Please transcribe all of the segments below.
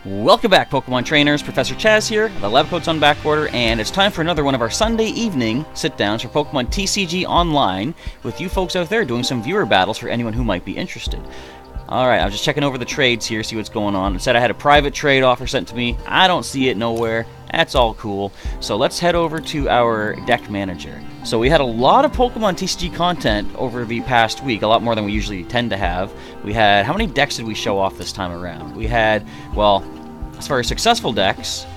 Welcome back, Pokemon trainers. Professor Chaz here. The lab coat's on back order, and it's time for another one of our Sunday evening sit-downs for Pokemon TCG Online with you folks out there doing some viewer battles for anyone who might be interested. Alright, I was just checking over the trades here, see what's going on. It said I had a private trade offer sent to me. I don't see it nowhere. That's all cool. So let's head over to our deck manager. So we had a lot of Pokemon TCG content over the past week, a lot more than we usually tend to have. We had, how many decks did we show off this time around? We had, well, as far as successful decks,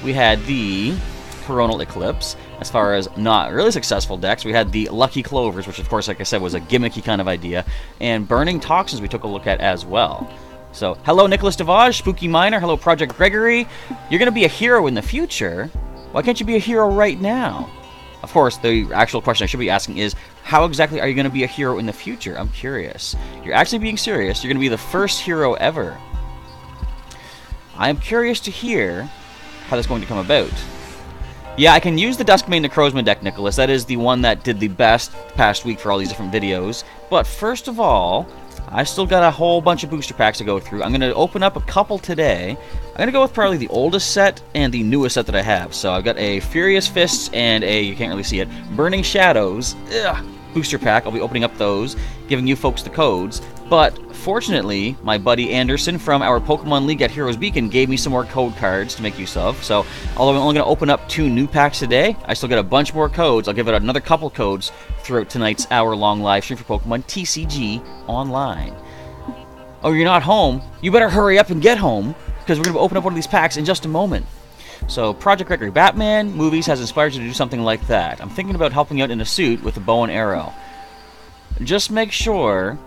we had the Coronal Eclipse. As far as not really successful decks, we had the Lucky Clovers, which of course, like I said, was a gimmicky kind of idea, and Burning Toxins we took a look at as well. So, hello Nicholas Devage, Spooky Miner, hello Project Gregory. You're going to be a hero in the future. Why can't you be a hero right now? Of course, the actual question I should be asking is, how exactly are you going to be a hero in the future? I'm curious. You're actually being serious. You're going to be the first hero ever. I am curious to hear how that's going to come about. Yeah, I can use the Duskmane Necrozma deck, Nicholas. That is the one that did the best past week for all these different videos. But first of all, I still got a whole bunch of booster packs to go through. I'm going to open up a couple today. I'm going to go with probably the oldest set and the newest set that I have. So I've got a Furious Fists and a, you can't really see it, Burning Shadows booster pack. I'll be opening up those, giving you folks the codes. But fortunately, my buddy Anderson from our Pokemon League at Heroes Beacon gave me some more code cards to make use of. So, although I'm only going to open up 2 new packs today, I still get a bunch more codes. I'll give it another couple codes throughout tonight's hour-long live stream for Pokemon TCG Online. Oh, you're not home? You better hurry up and get home, because we're going to open up one of these packs in just a moment. So, Project Gregory, Batman movies has inspired you to do something like that. I'm thinking about helping out in a suit with a bow and arrow. Just make sure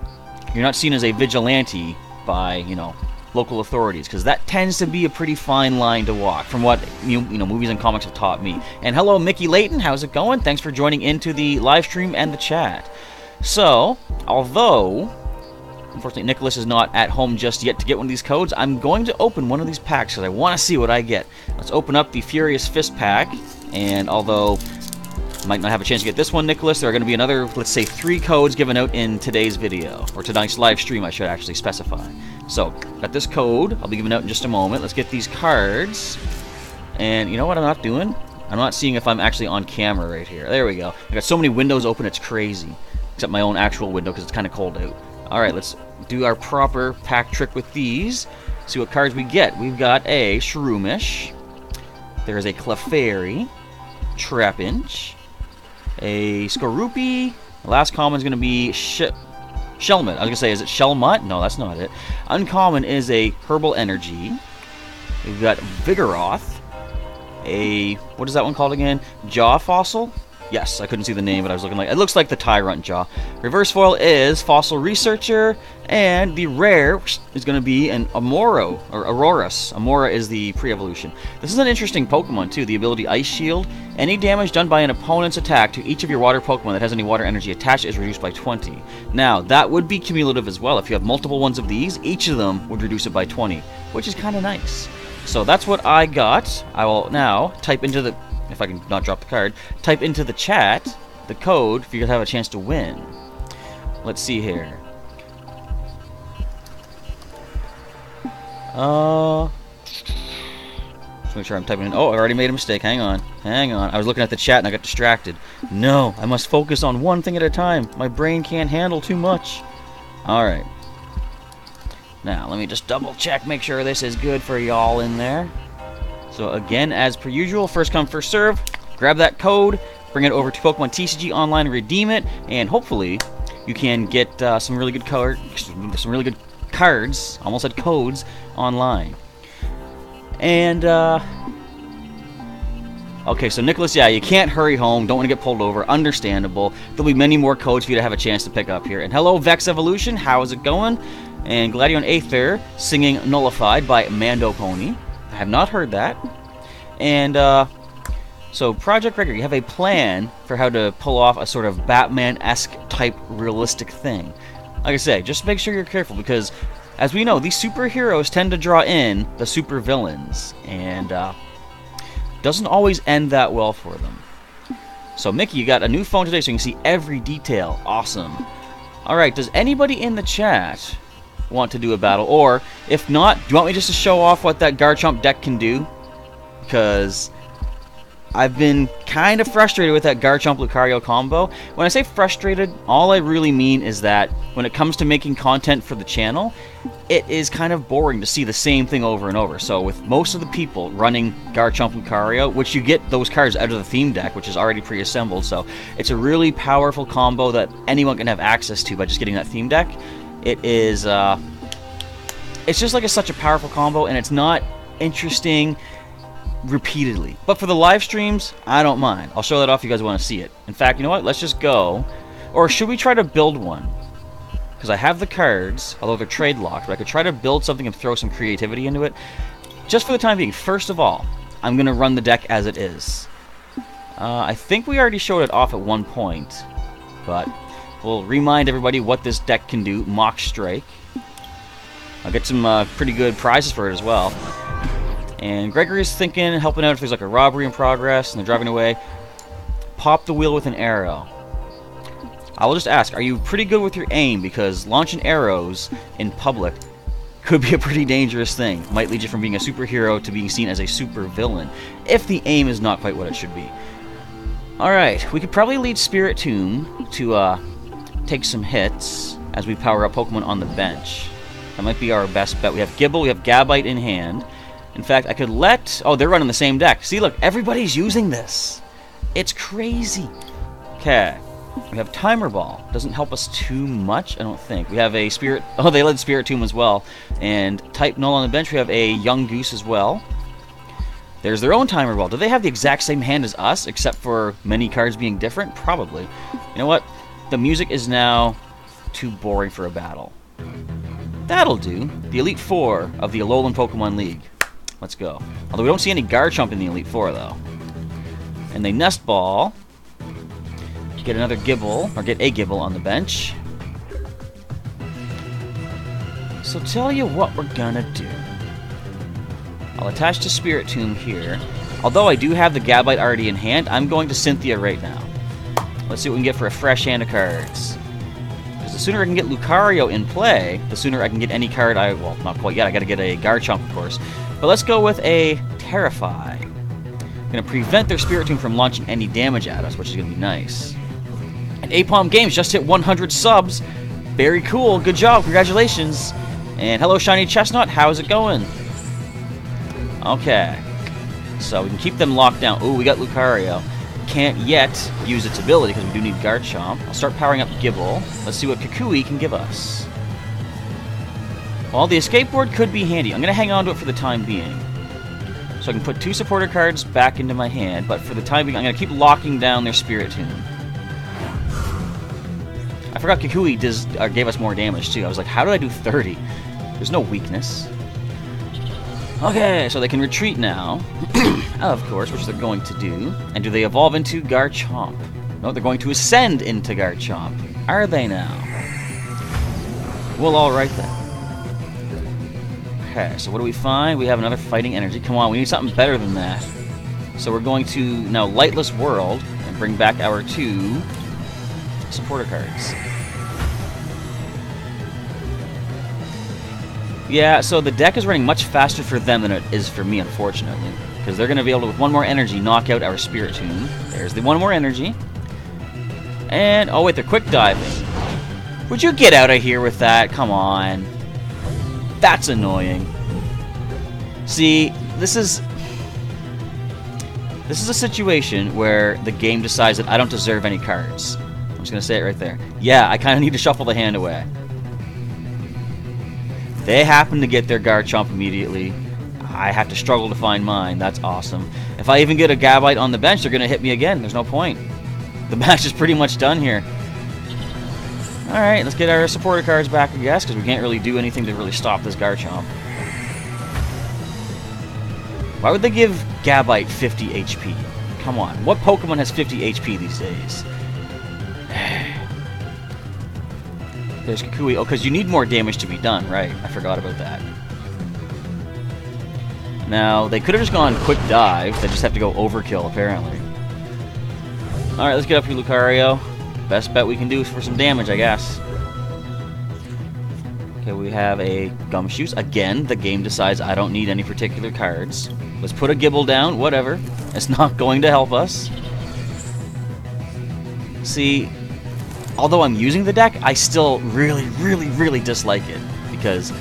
you're not seen as a vigilante by, you know, local authorities, because that tends to be a pretty fine line to walk, from what you know movies and comics have taught me. And hello, Mickey Layton, how's it going? Thanks for joining into the live stream and the chat. So, although unfortunately Nicholas is not at home just yet to get one of these codes, I'm going to open one of these packs because I want to see what I get. Let's open up the Furious Fist pack, and although might not have a chance to get this one, Nicholas, there are going to be another, let's say, 3 codes given out in today's video, or tonight's live stream, I should actually specify. So, got this code, I'll be giving out in just a moment. Let's get these cards, and you know what I'm not doing? I'm not seeing if I'm actually on camera right here. There we go. I got so many windows open, it's crazy. Except my own actual window, because it's kind of cold out. Alright, let's do our proper pack trick with these. See what cards we get. We've got a Shroomish. There's a Clefairy. Trapinch. A Skorupi. The last common is going to be Shelmet. I was going to say, is it Shelmut? No, that's not it. Uncommon is a Herbal Energy. We've got Vigoroth. A, what is that one called again? Jaw Fossil? Yes, I couldn't see the name, but I was looking like, it looks like the Tyrant Jaw. Reverse foil is Fossil Researcher, and the rare is going to be an Amoro, or Aurorus. Amora is the pre-evolution. This is an interesting Pokemon, too. The ability Ice Shield. Any damage done by an opponent's attack to each of your water Pokemon that has any water energy attached is reduced by 20. Now, that would be cumulative as well. If you have multiple ones of these, each of them would reduce it by 20, which is kind of nice. So that's what I got. I will now type into the, if I can not drop the card, type into the chat the code for you to have a chance to win. Let's see here. Just make sure I'm typing in. Oh, I already made a mistake. Hang on. Hang on. I was looking at the chat and I got distracted. No, I must focus on one thing at a time. My brain can't handle too much. Alright. Now, let me just double check, make sure this is good for y'all in there. So again, as per usual, first come, first serve. Grab that code, bring it over to Pokemon TCG Online, redeem it, and hopefully you can get some really good cards, almost said codes, online. And okay, so Nicholas, yeah, you can't hurry home, don't want to get pulled over, understandable. There'll be many more codes for you to have a chance to pick up here. And hello, Vex Evolution, how is it going? And Gladion Aether singing Nullified by Mando Pony. I have not heard that. And, so Project Gregory, you have a plan for how to pull off a sort of Batman-esque type realistic thing. Like I say, just make sure you're careful, because, as we know, these superheroes tend to draw in the supervillains, and, doesn't always end that well for them. So, Mickey, you got a new phone today, so you can see every detail. Awesome. Alright, does anybody in the chat want to do a battle. Or, if not, do you want me just to show off what that Garchomp deck can do? Because I've been kind of frustrated with that Garchomp Lucario combo. When I say frustrated, all I really mean is that when it comes to making content for the channel, it is kind of boring to see the same thing over and over. So with most of the people running Garchomp Lucario, which you get those cards out of the theme deck, which is already pre-assembled, so it's a really powerful combo that anyone can have access to by just getting that theme deck. It is, it's just like such a powerful combo, and it's not interesting repeatedly. But for the live streams, I don't mind. I'll show that off if you guys want to see it. In fact, you know what? Let's just go. Or should we try to build one? Because I have the cards, although they're trade locked, but I could try to build something and throw some creativity into it. Just for the time being, first of all, I'm going to run the deck as it is. I think we already showed it off at one point, but we'll remind everybody what this deck can do. Mock Strike. I'll get some pretty good prizes for it as well. And Gregory's thinking, helping out if there's like a robbery in progress and they're driving away. Pop the wheel with an arrow. I will just ask, are you pretty good with your aim? Because launching arrows in public could be a pretty dangerous thing. Might lead you from being a superhero to being seen as a super villain, if the aim is not quite what it should be. Alright, we could probably lead Spiritomb to take some hits as we power up Pokemon on the bench. That might be our best bet. We have Gible, we have Gabite in hand. In fact, I could let... Oh, they're running the same deck. See, look, everybody's using this. It's crazy. Okay. We have Timer Ball. Doesn't help us too much, I don't think. We have a Spirit... Oh, they led Spiritomb as well. And Type Null on the bench. We have a Young Goose as well. There's their own Timer Ball. Do they have the exact same hand as us, except for many cards being different? Probably. You know what? The music is now too boring for a battle. That'll do. The Elite Four of the Alolan Pokemon League. Let's go. Although we don't see any Garchomp in the Elite Four, though. And they Nest Ball. Get another Gible, or get a Gible on the bench. So tell you what we're gonna do. I'll attach to Spiritomb here. Although I do have the Gabite already in hand, I'm going to Cynthia right now. Let's see what we can get for a fresh hand of cards. Because the sooner I can get Lucario in play, the sooner I can get any card I... Well, not quite yet. I gotta get a Garchomp, of course. But let's go with a Terrify. Going to prevent their Spiritomb from launching any damage at us, which is going to be nice. And Apom Games just hit 100 subs. Very cool. Good job. Congratulations. And hello, Shiny Chestnut. How's it going? Okay. So we can keep them locked down. Ooh, we got Lucario. Can't yet use its ability because we do need Garchomp. I'll start powering up Gible. Let's see what Kukui can give us. Well, the escape board could be handy. I'm going to hang on to it for the time being. So I can put 2 supporter cards back into my hand, but for the time being, I'm going to keep locking down their Spiritomb. I forgot Kukui gave us more damage, too. I was like, how did I do 30? There's no weakness. Okay, so they can retreat now. Of course, which they're going to do. And do they evolve into Garchomp? No, they're going to ascend into Garchomp. Are they now? Well, alright then. Okay, so what do we find? We have another Fighting Energy. Come on, we need something better than that. So we're going to now Lightless World and bring back our 2 supporter cards. Yeah, so the deck is running much faster for them than it is for me, unfortunately. Because they're going to be able to, with 1 more energy, knock out our Spiritomb. There's the 1 more energy. And, oh wait, they're Quick Diving. Would you get out of here with that? Come on. That's annoying. See, this is a situation where the game decides that I don't deserve any cards. I'm just going to say it right there. Yeah, I kind of need to shuffle the hand away. They happen to get their Garchomp immediately. I have to struggle to find mine. That's awesome. If I even get a Gabite on the bench, they're going to hit me again. There's no point. The match is pretty much done here. Alright, let's get our supporter cards back, I guess, because we can't really do anything to really stop this Garchomp. Why would they give Gabite 50 HP? Come on, what Pokemon has 50 HP these days? There's Kukui. Oh, because you need more damage to be done, right? I forgot about that. Now, they could have just gone Quick Dive. They just have to go Overkill, apparently. Alright, let's get up here, Lucario. Best bet we can do for some damage, I guess. Okay, we have a Gumshoos. Again, the game decides I don't need any particular cards. Let's put a Gibble down, whatever. It's not going to help us. See, although I'm using the deck, I still really dislike it. Because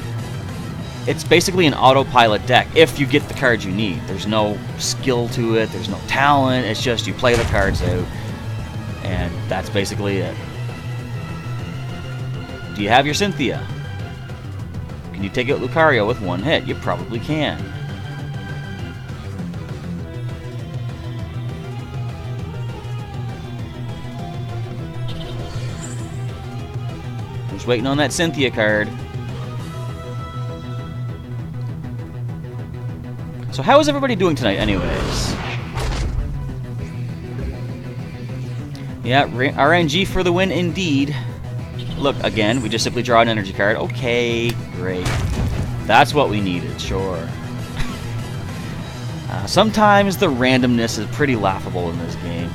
it's basically an autopilot deck if you get the cards you need. There's no skill to it, there's no talent, it's just you play the cards out. And that's basically it. Do you have your Cynthia? Can you take out Lucario with one hit? You probably can. I'm just waiting on that Cynthia card. So how is everybody doing tonight anyways? Yeah, RNG for the win indeed. Look, again, we just simply draw an energy card. Okay, great. That's what we needed, sure. Sometimes the randomness is pretty laughable in this game.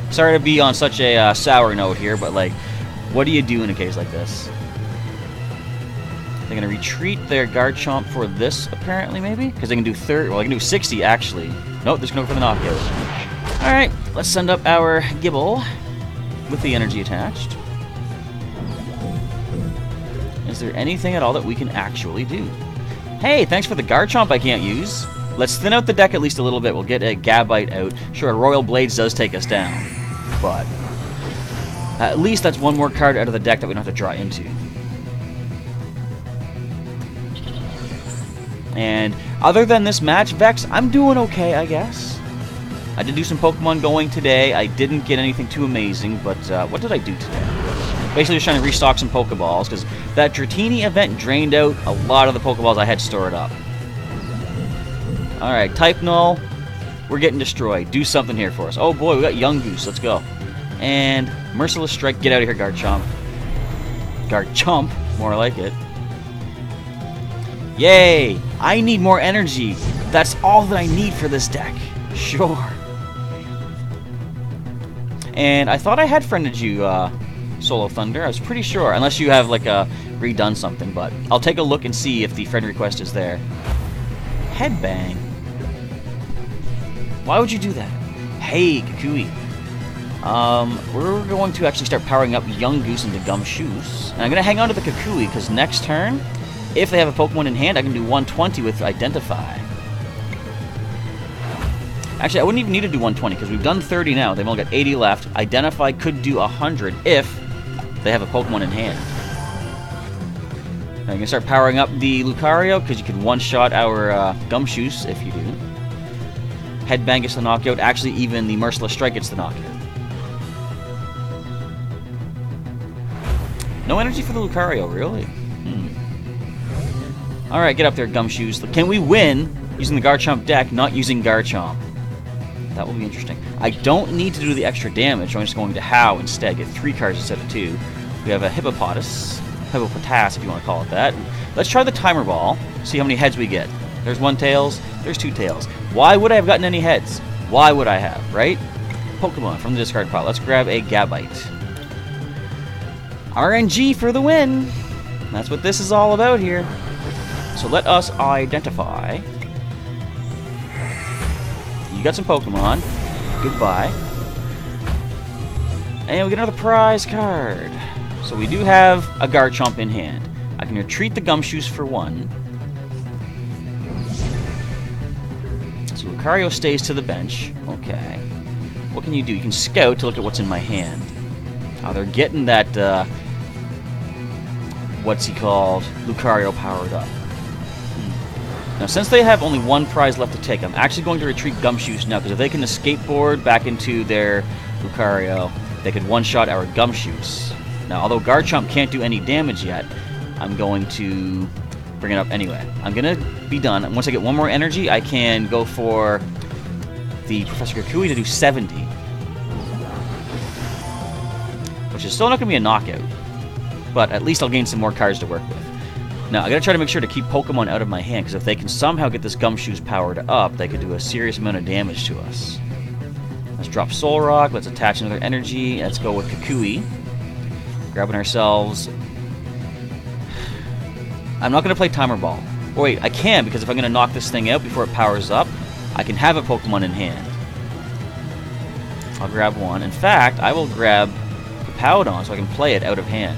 Sorry to be on such a sour note here, but like, what do you do in a case like this? They're going to retreat their Garchomp for this, apparently, maybe? Because they can do 30, well, they can do 60, actually. Nope, they're just going to go for the knockout. Alright, let's send up our Gibble with the energy attached. Is there anything at all that we can actually do? Hey, thanks for the Garchomp I can't use. Let's thin out the deck at least a little bit. We'll get a Gabite out. Sure, a Royal Blades does take us down. But at least that's one more card out of the deck that we don't have to draw into. And other than this match, Vex, I'm doing okay, I guess. I did do some Pokemon going today. I didn't get anything too amazing, but what did I do today? Basically just trying to restock some Pokeballs, because that Dratini event drained out a lot of the Pokeballs I had stored up. Alright, Type Null, we're getting destroyed. Do something here for us. Oh boy, we got Young Goose, let's go. And Merciless Strike, get out of here, Garchomp. Garchomp, more like it. Yay! I need more energy. That's all that I need for this deck. Sure. And I thought I had friended you, Solo Thunder. I was pretty sure, unless you have like redone something, but I'll take a look and see if the friend request is there. Headbang. Why would you do that? Hey, Kukui. We're going to actually start powering up Young Goose into Gumshoos. And I'm going to hang on to the Kukui, because next turn, if they have a Pokemon in hand, I can do 120 with Identify. Actually, I wouldn't even need to do 120, because we've done 30 now. They've only got 80 left. Identify could do 100 if they have a Pokemon in hand. Now you can start powering up the Lucario, because you can one-shot our Gumshoos if you do. Headbang gets the knockout. Actually, even the Merciless Strike gets the knockout. No energy for the Lucario, really? Alright, get up there, Gumshoos. Can we win using the Garchomp deck, not using Garchomp? That will be interesting. I don't need to do the extra damage. I'm just going to How instead. Get 3 cards instead of 2. We have a Hippopotas. Hippopotas, if you want to call it that. Let's try the Timer Ball. See how many heads we get. There's 1 tails. There's 2 tails. Why would I have gotten any heads? Why would I have, right? Pokemon from the discard pile. Let's grab a Gabite. RNG for the win. That's what this is all about here. So let us identify. You got some Pokemon. Goodbye. And we get another prize card. So we do have a Garchomp in hand. I can retreat the Gumshoos for 1. So Lucario stays to the bench. Okay. What can you do? You can scout to look at what's in my hand. Oh, they're getting that, what's he called? Lucario powered up. Now, since they have only 1 prize left to take, I'm actually going to retreat Gumshoos now, because if they can escapeboard back into their Lucario, they could one-shot our Gumshoos. Now, although Garchomp can't do any damage yet, I'm going to bring it up anyway. I'm going to be done. Once I get 1 more energy, I can go for the Professor Kukui to do 70. Which is still not going to be a knockout. But at least I'll gain some more cards to work with. Now, I gotta try to make sure to keep Pokemon out of my hand, because if they can somehow get this Gumshoos powered up, they could do a serious amount of damage to us. Let's drop Soul Rock, let's attach another energy, let's go with Kukui. Grabbing ourselves I'm not going to play Timer Ball. Oh, wait, I can, because if I'm going to knock this thing out before it powers up, I can have a Pokemon in hand. I'll grab one. In fact, I will grab the Powdon so I can play it out of hand.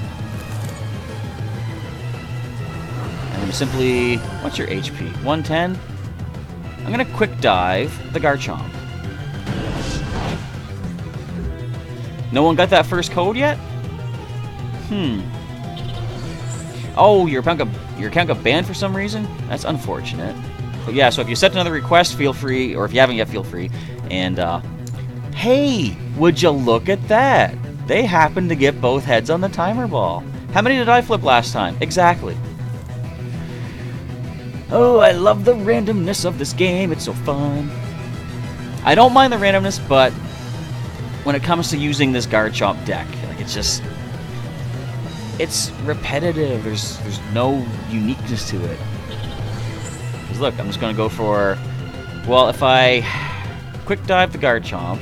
And I'm simply... What's your HP? 110? I'm going to Quick Dive the Garchomp. No one got that first code yet? Oh, your account got banned for some reason? That's unfortunate. But yeah, so if you set another request, feel free, or if you haven't yet, feel free. And, hey, would you look at that? They happened to get both heads on the Timer Ball. How many did I flip last time? Exactly. Oh, I love the randomness of this game. It's so fun. I don't mind the randomness, but when it comes to using this Garchomp deck, like, it's just... It's repetitive. There's no uniqueness to it. Because look, I'm just going to go for... Well, if I Quick Dive the Garchomp...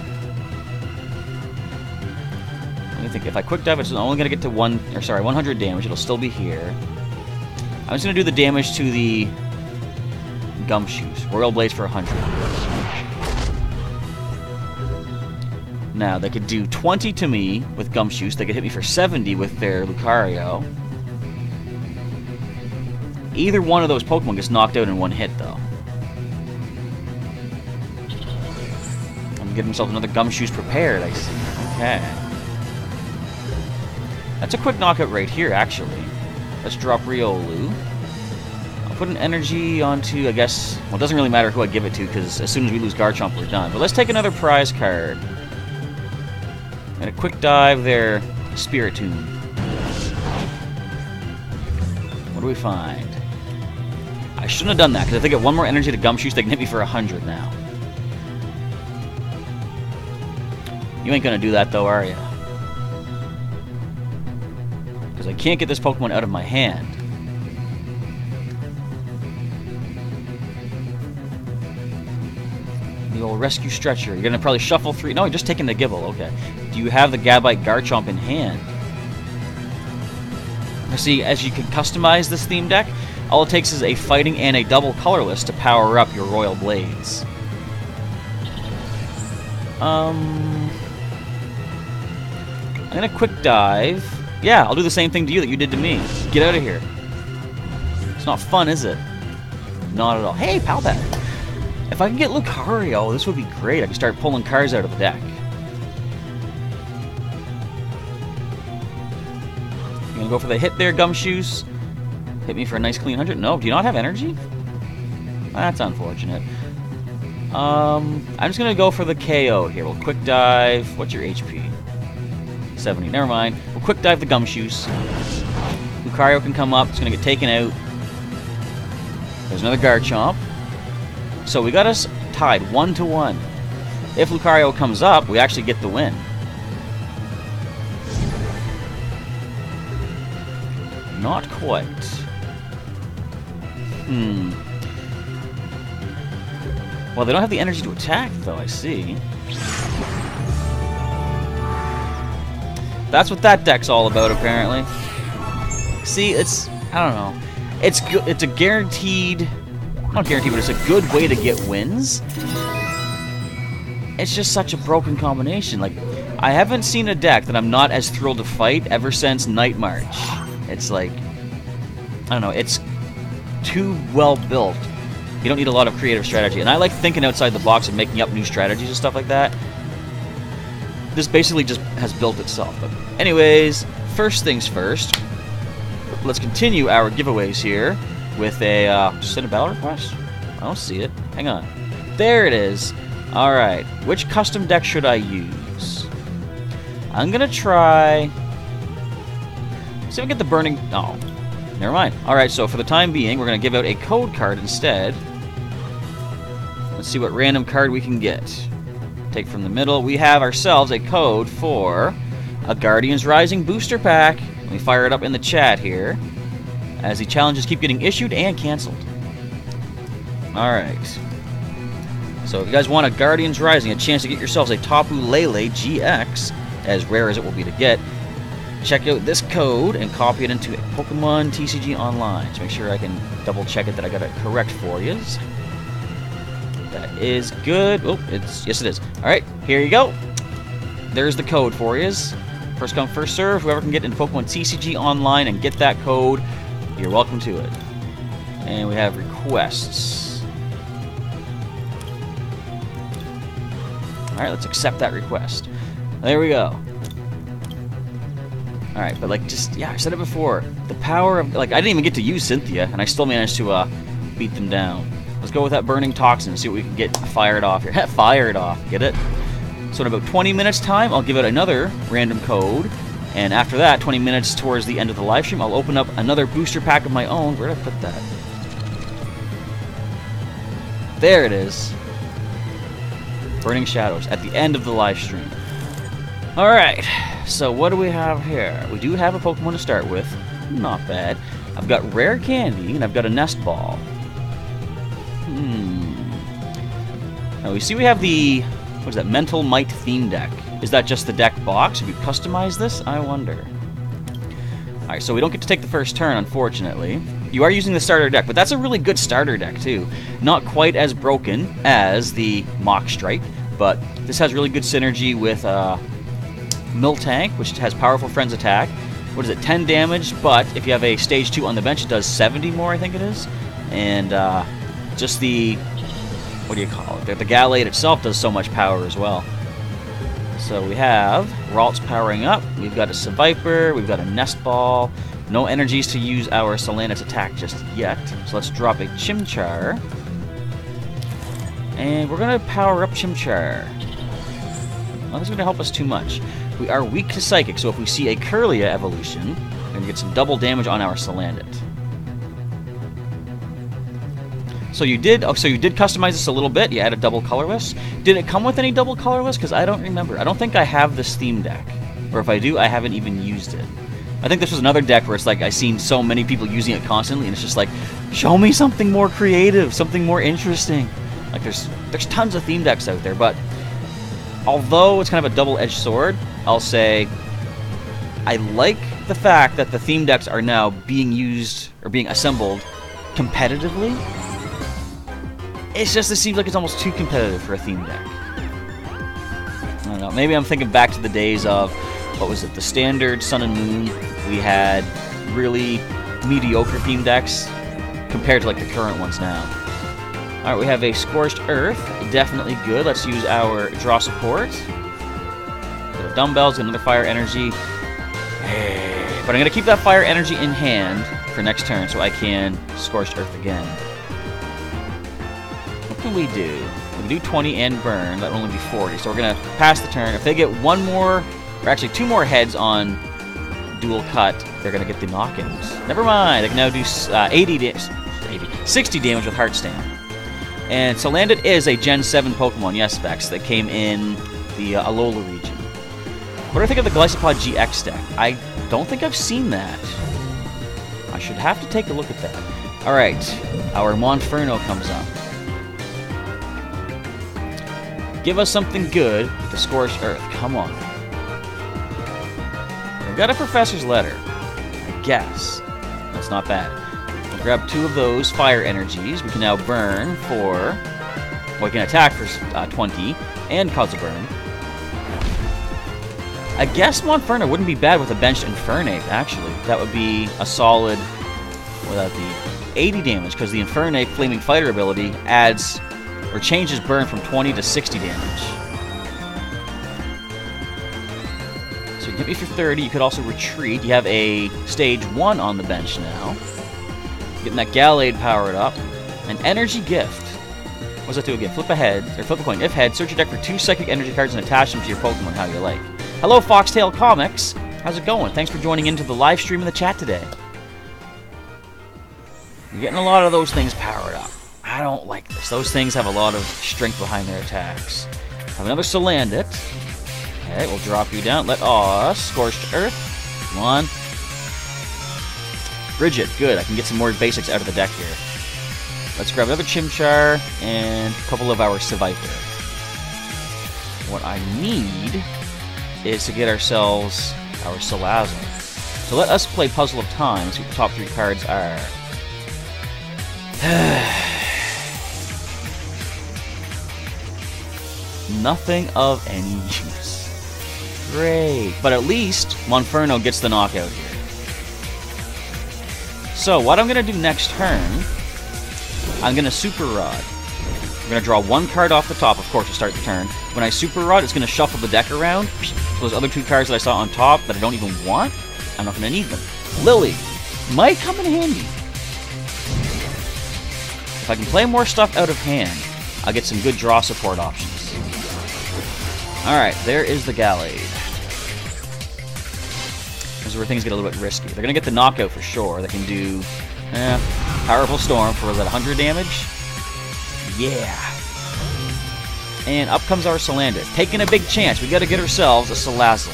Let me think. If I Quick Dive, it's only going to get to 100 damage. It'll still be here. I'm just going to do the damage to the Gumshoes. Royal Blades for 100. Now, they could do 20 to me with Gumshoes. They could hit me for 70 with their Lucario. Either one of those Pokemon gets knocked out in one hit, though. I'm getting myself another Gumshoes prepared, I see. Okay. That's a quick knockout right here, actually. Let's drop Riolu. I'll put an energy onto, I guess... Well, it doesn't really matter who I give it to, because as soon as we lose Garchomp, we're done. But let's take another prize card. And a Quick Dive their Spiritomb. What do we find? I shouldn't have done that, because if they get one more energy to Gumshoes, they can hit me for 100 now. You ain't gonna do that, though, are you? Because I can't get this Pokemon out of my hand. The old Rescue Stretcher. You're gonna probably shuffle 3. No, you're just taking the Gibble. Okay. Do you have the Gabite Garchomp in hand? See, as you can customize this theme deck, all it takes is a fighting and a double colorless to power up your Royal Blades. I'm gonna Quick Dive. Yeah, I'll do the same thing to you that you did to me. Get out of here. It's not fun, is it? Not at all. Hey, Palpet. If I can get Lucario, this would be great. I can start pulling cards out of the deck. You gonna go for the hit there, Gumshoes? Hit me for a nice clean 100? No, do you not have energy? That's unfortunate. I'm just gonna go for the KO here. We'll Quick Dive. What's your HP? 70. Never mind. We'll Quick Dive the Gumshoes. Lucario can come up. It's gonna get taken out. There's another Garchomp. So we got us tied 1-1. If Lucario comes up, we actually get the win. Not quite. Well, they don't have the energy to attack, though, I see. That's what that deck's all about, apparently. See, it's... I don't know. It's good. It's a guaranteed... Not guaranteed, but it's a good way to get wins. It's just such a broken combination. Like, I haven't seen a deck that I'm not as thrilled to fight ever since Night March. It's like, I don't know, it's too well built. You don't need a lot of creative strategy. And I like thinking outside the box and making up new strategies and stuff like that. This basically just has built itself. But anyways, first things first, let's continue our giveaways here. With a, just send a battle request? I don't see it. Hang on. There it is. Alright. Which custom deck should I use? I'm gonna try... See if I can get the Burning... Oh. Never mind. Alright, so for the time being, we're gonna give out a code card instead. Let's see what random card we can get. Take from the middle. We have ourselves a code for a Guardians Rising booster pack. Let me fire it up in the chat here, as the challenges keep getting issued and canceled. Alright. So if you guys want a Guardians Rising, a chance to get yourselves a Tapu Lele GX, as rare as it will be to get, check out this code and copy it into Pokemon TCG Online. So make sure I can double check it that I got it correct for you. That is good. Oh, yes it is. Alright, here you go. There's the code for you. First come, first serve. Whoever can get into Pokemon TCG Online and get that code, you're welcome to it. And we have requests. Alright, let's accept that request. There we go. Alright, but like, just, yeah, I said it before. The power of, like, I didn't even get to use Cynthia, and I still managed to beat them down. Let's go with that burning toxin and see what we can get fired off here. Fired off, get it? So in about 20 minutes time, I'll give it another random code. And after that, 20 minutes towards the end of the live stream, I'll open up another booster pack of my own. Where did I put that? There it is. Burning Shadows at the end of the live stream. Alright, so what do we have here? We do have a Pokemon to start with. Not bad. I've got Rare Candy, and I've got a Nest Ball. Now we see we have the, what is that, Mental Might theme deck. Is that just the deck box? Have you customized this? I wonder. Alright, so we don't get to take the first turn, unfortunately. You are using the starter deck, but that's a really good starter deck, too. Not quite as broken as the Mach Strike, but this has really good synergy with Miltank, which has Powerful Friends attack. What is it, 10 damage, but if you have a Stage 2 on the bench, it does 70 more, I think it is. And just the, what do you call it? The Gallade itself does so much power as well. So we have Ralts powering up, we've got a Seviper, we've got a Nest Ball. No energies to use our Salandit's attack just yet. So let's drop a Chimchar. And we're going to power up Chimchar. Well, this is going to help us too much. We are weak to Psychic, so if we see a Kirlia evolution, we're going to get some double damage on our Salandit. So you did customize this a little bit. You added double colorless. Did it come with any double colorless? Because I don't remember. I don't think I have this theme deck. Or if I do, I haven't even used it. I think this was another deck where it's like I've seen so many people using it constantly, and it's just like, show me something more creative, something more interesting. Like there's tons of theme decks out there, but although it's kind of a double-edged sword, I'll say I like the fact that the theme decks are now being used or being assembled competitively. It's just, it seems like it's almost too competitive for a theme deck. I don't know, maybe I'm thinking back to the days of, what was it, the standard Sun and Moon. We had really mediocre theme decks compared to like the current ones now. Alright, we have a Scorched Earth, definitely good. Let's use our draw support. Got a Dumbbells, another Fire Energy. But I'm going to keep that Fire Energy in hand for next turn so I can Scorched Earth again. What can we do? We can do 20 and burn, that'll only be 40. So we're going to pass the turn. If they get one more, or actually two more heads on dual cut, they're going to get the knock-ins. Never mind, they can now do 60 damage with Heart Stamp. And Salandit is a Gen 7 Pokemon, yes, Specs, that came in the Alola region. What do I think of the Glycopod GX deck? I don't think I've seen that. I should have to take a look at that. Alright, our Monferno comes up. Give us something good with the Scorched Earth. Come on. We've got a Professor's Letter. I guess. That's not bad. We'll grab two of those Fire Energies. We can now burn for... well, we can attack for 20 and cause a burn. I guess Monferno wouldn't be bad with a benched Infernape, actually. That would be a solid... what would that be? 80 damage, because the Infernape Flaming Fighter ability adds... or changes burn from 20 to 60 damage. So you can hit me for 30. You could also retreat. You have a Stage 1 on the bench now. Getting that Gallade powered up. An Energy Gift. What does that do again? Flip a head, or flip a coin. If head, search your deck for 2 Psychic Energy cards and attach them to your Pokemon how you like. Hello, Foxtail Comics. How's it going? Thanks for joining into the live stream in the chat today. You're getting a lot of those things powered up. I don't like this. Those things have a lot of strength behind their attacks. Have another Salandit. Okay, we'll drop you down. Let us Scorched Earth. Come on. Bridget, good. I can get some more basics out of the deck here. Let's grab another Chimchar and a couple of our Seviper. What I need is to get ourselves our Salazzle. So let us play Puzzle of Time, see what the top 3 cards are. Nothing of any use. Great. But at least Monferno gets the knockout here. So what I'm going to do next turn, I'm going to Super Rod. I'm going to draw 1 card off the top, of course, to start the turn. When I Super Rod, it's going to shuffle the deck around. So those other 2 cards that I saw on top that I don't even want, I'm not going to need them. Lily might come in handy. If I can play more stuff out of hand, I'll get some good draw support options. Alright, there is the Gallade. This is where things get a little bit risky. They're going to get the knockout for sure. They can do Powerful Storm for, was that 100 damage? Yeah. And up comes our Salander. Taking a big chance. We got to get ourselves a Salazzle.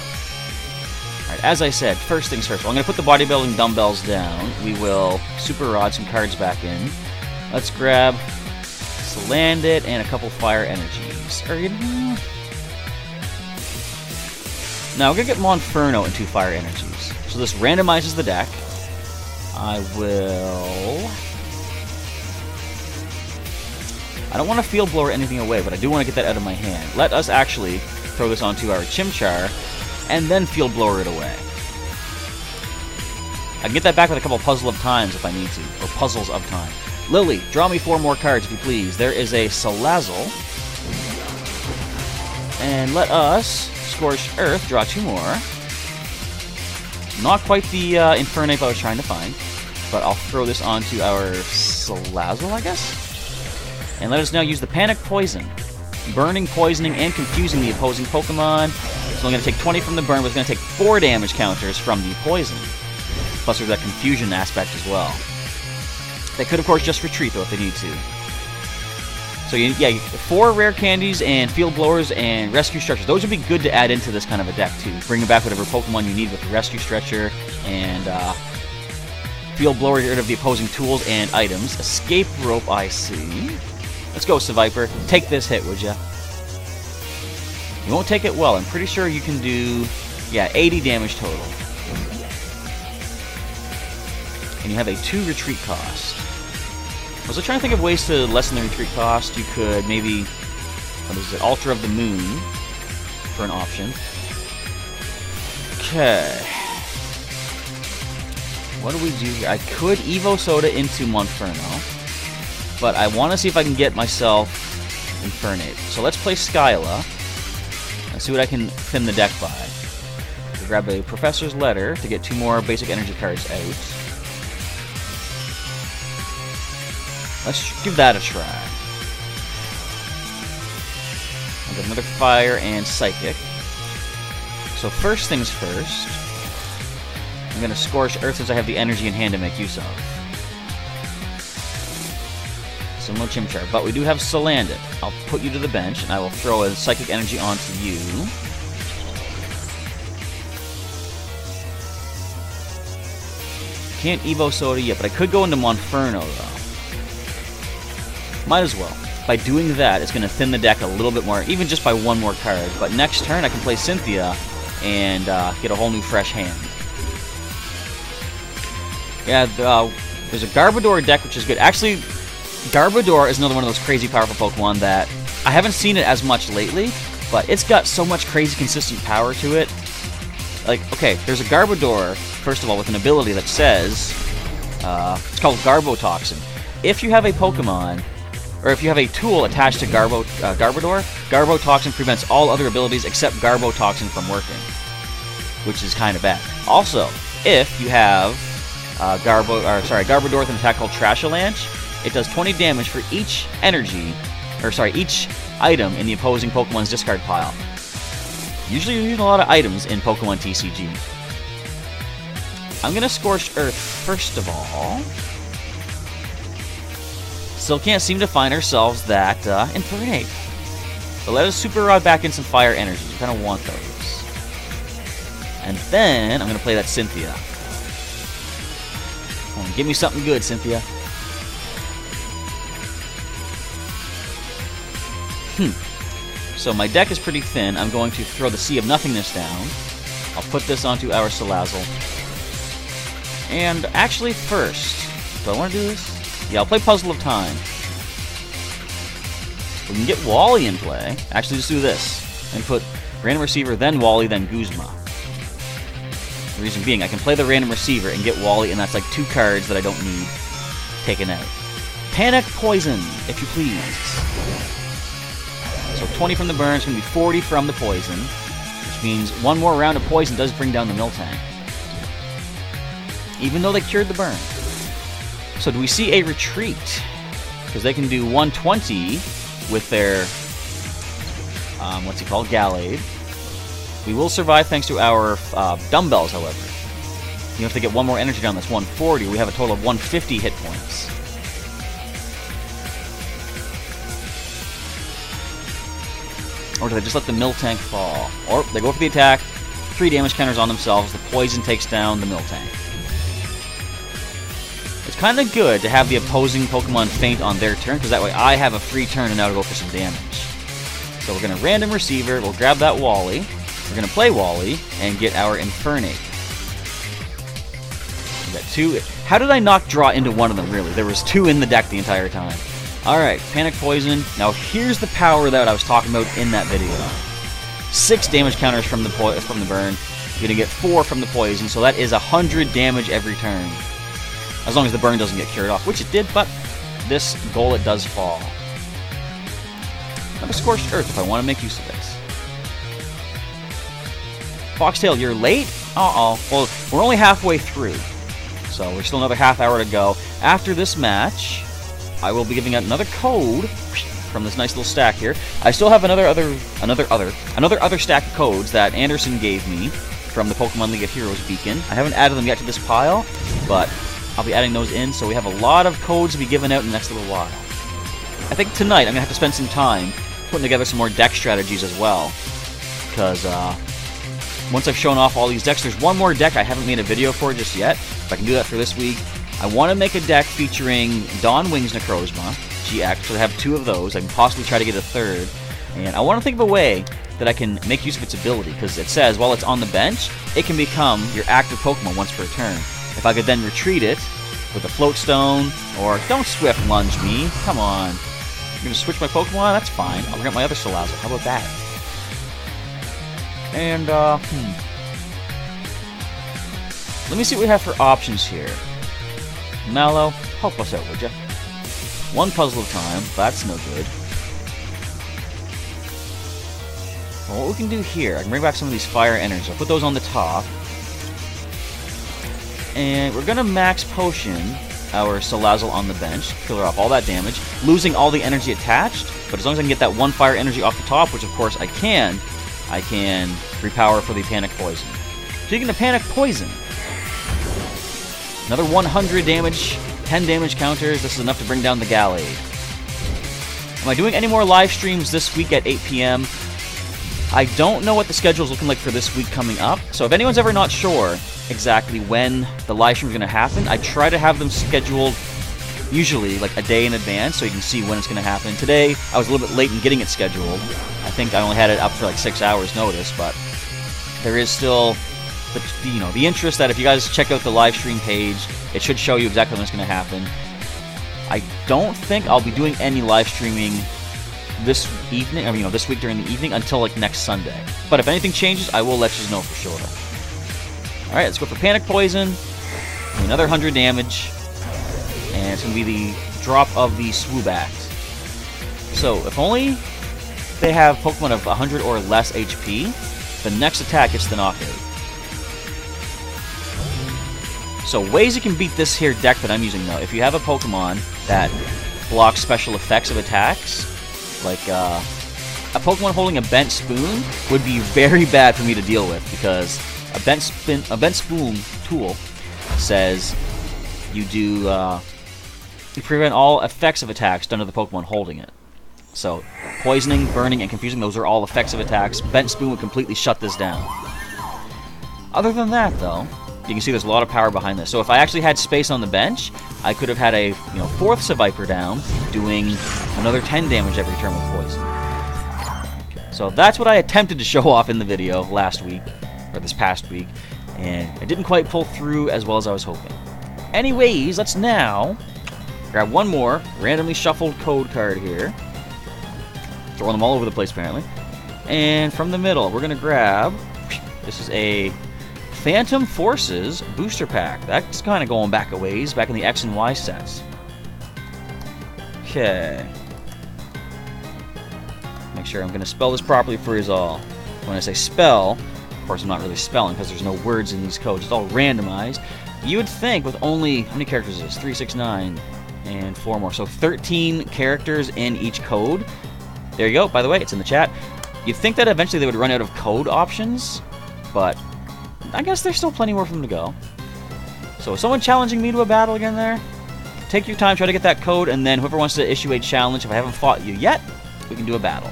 Alright, as I said, first things first. I'm going to put the bodybuilding dumbbells down. We will Super Rod some cards back in. Let's grab Salandit and a couple Fire Energies. Now, we're going to get Monferno and 2 Fire Energies. So this randomizes the deck. I don't want to Field Blower anything away, but I do want to get that out of my hand. Let us actually throw this onto our Chimchar, and then Field Blower it away. I can get that back with a couple Puzzle of Times if I need to, or Puzzles of Time. Lily, draw me 4 more cards if you please. There is a Salazzle. And let us Scorched Earth, draw 2 more. Not quite the Infernape I was trying to find, but I'll throw this onto our Salazzle, I guess? And let us now use the Panic Poison. Burning, poisoning, and confusing the opposing Pokemon. So I'm going to take 20 from the burn, but it's going to take 4 damage counters from the poison. Plus there's that confusion aspect as well. They could, of course, just retreat, though, if they need to. So, yeah, 4 rare candies and Field Blowers and Rescue Stretchers. Those would be good to add into this kind of a deck, too. Bringing back whatever Pokemon you need with the Rescue Stretcher and Field Blower, get rid of the opposing tools and items. Escape Rope, I see. Let's go, Seviper. Take this hit, would ya? You won't take it well. I'm pretty sure you can do, yeah, 80 damage total. And you have a 2 retreat cost. I was trying to think of ways to lessen the retreat cost. You could maybe, what is it, Altar of the Moon for an option. Okay. What do we do here? I could Evo Soda into Monferno, but I want to see if I can get myself Infernape. So let's play Skyla and see what I can thin the deck by. We'll grab a Professor's Letter to get 2 more basic energy cards out. Let's give that a try. I'll get another Fire and Psychic. So first things first, I'm going to Scorch Earth since I have the energy in hand to make use of. So no Chimchar, but we do have Salandit. I'll put you to the bench, and I will throw a Psychic Energy onto you. Can't Evo Soda yet, but I could go into Monferno, though. Might as well. By doing that, it's going to thin the deck a little bit more, even just by 1 more card. But next turn, I can play Cynthia and get a whole new fresh hand. Yeah, there's a Garbodor deck, which is good. Actually, Garbodor is another one of those crazy powerful Pokemon that I haven't seen it as much lately, but it's got so much crazy consistent power to it. Like, okay, there's a Garbodor, first of all, with an ability that says, it's called Garbotoxin. If you have a Pokemon, or if you have a tool attached to Garbodor, Garbotoxin prevents all other abilities except Garbotoxin from working, which is kind of bad. Also, if you have Garbodor with an attack called Trashalanche, it does 20 damage for each each item in the opposing Pokemon's discard pile. Usually you're using a lot of items in Pokemon TCG. I'm going to Scorched Earth first of all. Still can't seem to find ourselves that Infernape. So let us Super Rod back in some Fire Energies. We kind of want those. And then I'm going to play that Cynthia. Come on, give me something good, Cynthia. So my deck is pretty thin. I'm going to throw the Sea of Nothingness down. I'll put this onto our Salazzle. And actually first, do I want to do this? Yeah, I'll play Puzzle of Time. We can get Wally in play. Actually, just do this. And put Random Receiver, then Wally, then Guzma. The reason being, I can play the Random Receiver and get Wally, and that's like 2 cards that I don't need taken out. Panic Poison, if you please. So 20 from the burn, it's going to be 40 from the poison, which means one more round of poison does bring down the Miltank. Even though they cured the burn. So do we see a retreat? Because they can do 120 with their, what's it called, Gallade. We will survive thanks to our dumbbells, however. You have to get one more energy down, that's 140. We have a total of 150 hit points. Or do they just let the Miltank fall? Or they go for the attack, 3 damage counters on themselves, the poison takes down the Miltank. It's kind of good to have the opposing Pokemon faint on their turn, because that way I have a free turn and now to go for some damage. So we're going to Random Receiver, we'll grab that Wally, we're going to play Wally, and get our Infernape. We got 2. How did I not draw into one of them, really? There was 2 in the deck the entire time. Alright, Panic Poison. Now here's the power that I was talking about in that video. 6 damage counters from the burn. You're going to get 4 from the poison, so that is 100 damage every turn. As long as the burn doesn't get cured off, which it did, but this goal it does fall. I have a Scorched Earth if I want to make use of it. Foxtail, you're late? Uh-oh. Well, we're only halfway through, so there's still another half hour to go. After this match, I will be giving out another code from this nice little stack here. I still have another stack of codes that Anderson gave me from the Pokemon League of Heroes Beacon. I haven't added them yet to this pile, but I'll be adding those in, so we have a lot of codes to be given out in the next little while. I think tonight I'm going to have to spend some time putting together some more deck strategies as well, because once I've shown off all these decks, there's one more deck I haven't made a video for just yet. If I can do that for this week, I want to make a deck featuring Dawn Wings Necrozma, GX, so I have 2 of those. I can possibly try to get a 3rd, and I want to think of a way that I can make use of its ability, because it says while it's on the bench, it can become your active Pokemon once per turn. If I could then retreat it with a Float Stone, or don't Swift Lunge me, come on. You're going to switch my Pokemon? That's fine. I'll bring up my other Salazzle. How about that? And, let me see what we have for options here. Mallow, help us out, would ya? 1 Puzzle of Time, that's no good. Well, what we can do here, I can bring back some of these Fire Energies. I'll put those on the top. And we're going to Max Potion our Salazzle on the bench, kill her off all that damage, losing all the energy attached, but as long as I can get that 1 Fire Energy off the top, which of course I can repower for the Panic Poison. Speaking of Panic Poison, another 100 damage, 10 damage counters. This is enough to bring down the Gallade. Am I doing any more live streams this week at 8 p.m.? I don't know what the schedule is looking like for this week coming up, so if anyone's ever not sure exactly when the live stream is going to happen, I try to have them scheduled usually like a day in advance so you can see when it's going to happen. Today, I was a little bit late in getting it scheduled. I think I only had it up for like 6 hours notice, but there is still the interest that if you guys check out the live stream page, it should show you exactly when it's going to happen. I don't think I'll be doing any live streaming this evening, this week during the evening until like next Sunday. But if anything changes, I will let you know for sure. Alright, let's go for Panic Poison. Do another 100 damage. And it's going to be the drop of the Swoobat. So, if only they have Pokemon of 100 or less HP, the next attack gets the knockout. So, ways you can beat this here deck that I'm using, though. If you have a Pokemon that blocks special effects of attacks, like a Pokemon holding a bent spoon would be very bad for me to deal with, because a bent spoon tool says you prevent all effects of attacks done to the Pokemon holding it. So poisoning, burning, and confusing, those are all effects of attacks. Bent spoon would completely shut this down. Other than that, though, you can see there's a lot of power behind this. So if I actually had space on the bench, I could have had a 4th Seviper down, doing another 10 damage every turn with poison. So that's what I attempted to show off in the video last week, or this past week, and it didn't quite pull through as well as I was hoping. Anyways, let's now grab one more randomly shuffled code card here. Throwing them all over the place, apparently. And from the middle, we're going to grab... This is a Phantom Forces booster pack. That's kind of going back a ways, back in the X and Y sets. Okay. Make sure I'm going to spell this properly for you all. When I say spell, of course I'm not really spelling because there's no words in these codes. It's all randomized. You would think with only... How many characters is this? 3, 6, 9, and 4 more. So 13 characters in each code. There you go. By the way, it's in the chat. You'd think that eventually they would run out of code options, but I guess there's still plenty more for them to go. So is someone challenging me to a battle again there? Take your time, try to get that code, and then whoever wants to issue a challenge, if I haven't fought you yet, we can do a battle.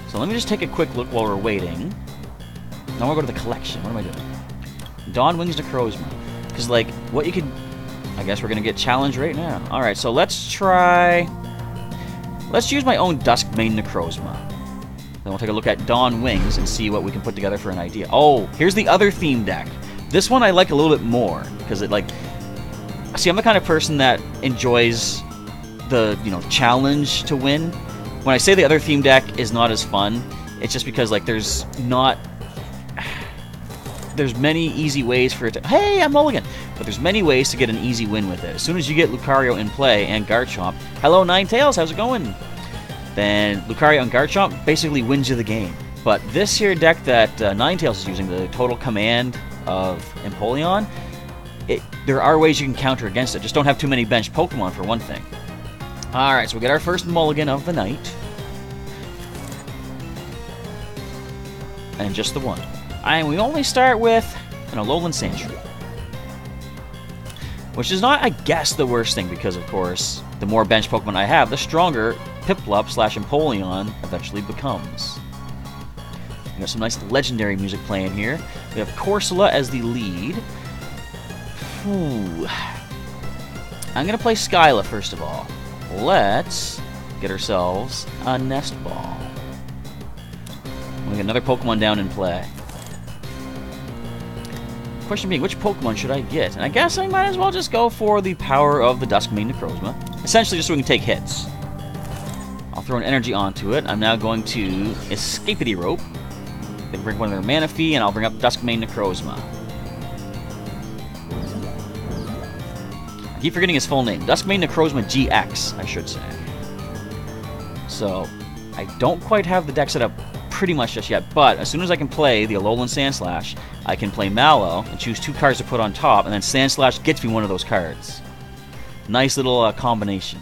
So let me just take a quick look while we're waiting. Now we'll go to the collection. What am I doing? Dawn Wings Necrozma. Because, like, what you could... I guess we're going to get challenged right now. Alright, so let's try... Let's use my own Duskmane Necrozma. Then we'll take a look at Dawn Wings and see what we can put together for an idea. Oh, here's the other theme deck. This one I like a little bit more. Because it, like... See, I'm the kind of person that enjoys the, you know, challenge to win. When I say the other theme deck is not as fun, it's just because, like, there's many easy ways for it to... Hey, I'm mulligan! But there's many ways to get an easy win with it. As soon as you get Lucario in play and Garchomp, hello Ninetales, how's it going? Then Lucario and Garchomp basically wins you the game. But this here deck that Ninetales is using, the Total Command of Empoleon, there are ways you can counter against it. Just don't have too many benched Pokemon for one thing. Alright, so we get our first mulligan of the night. And just the one. And we only start with an Alolan Sandshrew. Which is not, I guess, the worst thing, because, of course, the more bench Pokemon I have, the stronger Piplup/Empoleon eventually becomes. We got some nice legendary music playing here. We have Corsola as the lead. Ooh. I'm going to play Skyla, first of all. Let's get ourselves a Nest Ball. We got another Pokemon down in play. Question being, which Pokemon should I get? And I guess I might as well just go for the power of the Duskmane Necrozma. Essentially just so we can take hits. I'll throw an energy onto it. I'm now going to Escapedy Rope. Then bring one of their Manaphy, and I'll bring up Duskmane Necrozma. I keep forgetting his full name. Duskmane Necrozma GX, I should say. So, I don't quite have the deck set up pretty much just yet, but as soon as I can play the Alolan Sandslash, I can play Mallow and choose 2 cards to put on top, and then Sandslash gets me one of those cards. Nice little combination.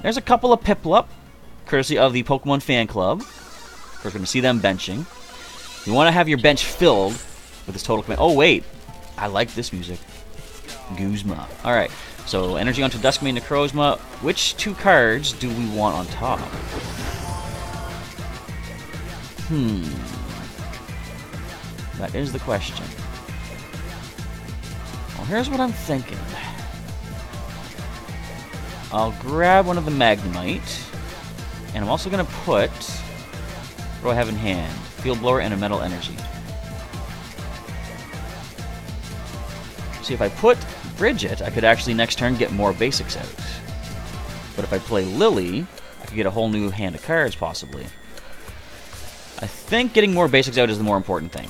There's a couple of Piplup, courtesy of the Pokemon Fan Club. Of course, we're going to see them benching. You want to have your bench filled with this Total Command. Oh, wait. I like this music. Guzma. Alright, so energy onto Duskmane Necrozma. Which 2 cards do we want on top? That is the question. Well, here's what I'm thinking. I'll grab one of the Magnemite, and I'm also going to put... What do I have in hand? Field Blower and a Metal Energy. See, if I put Bridget, I could actually next turn get more basics out. But if I play Lily, I could get a whole new hand of cards, possibly. I think getting more basics out is the more important thing.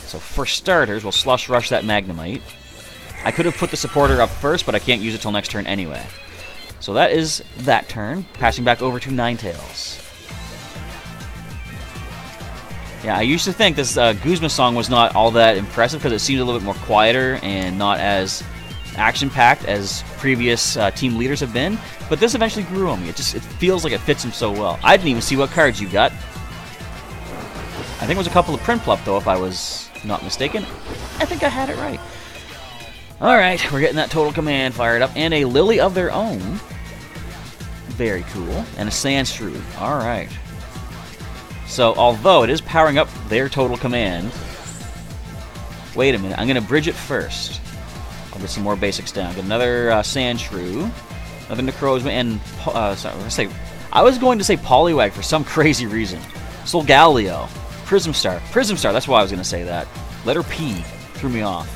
So for starters, we'll Slush Rush that Magnemite. I could have put the supporter up first, but I can't use it till next turn anyway. So that is that turn. Passing back over to Ninetales. Yeah, I used to think this Guzma song was not all that impressive because it seemed a little bit more quieter and not as action-packed as previous team leaders have been. But this eventually grew on me. It feels like it fits him so well. I didn't even see what cards you got. I think it was a couple of Prinplup, though, if I was not mistaken. I think I had it right. Alright, we're getting that Total Command fired up. And a Lily of their own. Very cool. And a Sandshrew. Alright. So, although it is powering up their Total Command... Wait a minute, I'm going to bridge it first. I'll get some more basics down. Get another Sandshrew. Another Necrozma, and... I was going to say Poliwag for some crazy reason. Solgaleo. Prism Star, that's why I was going to say that. Letter P. Threw me off.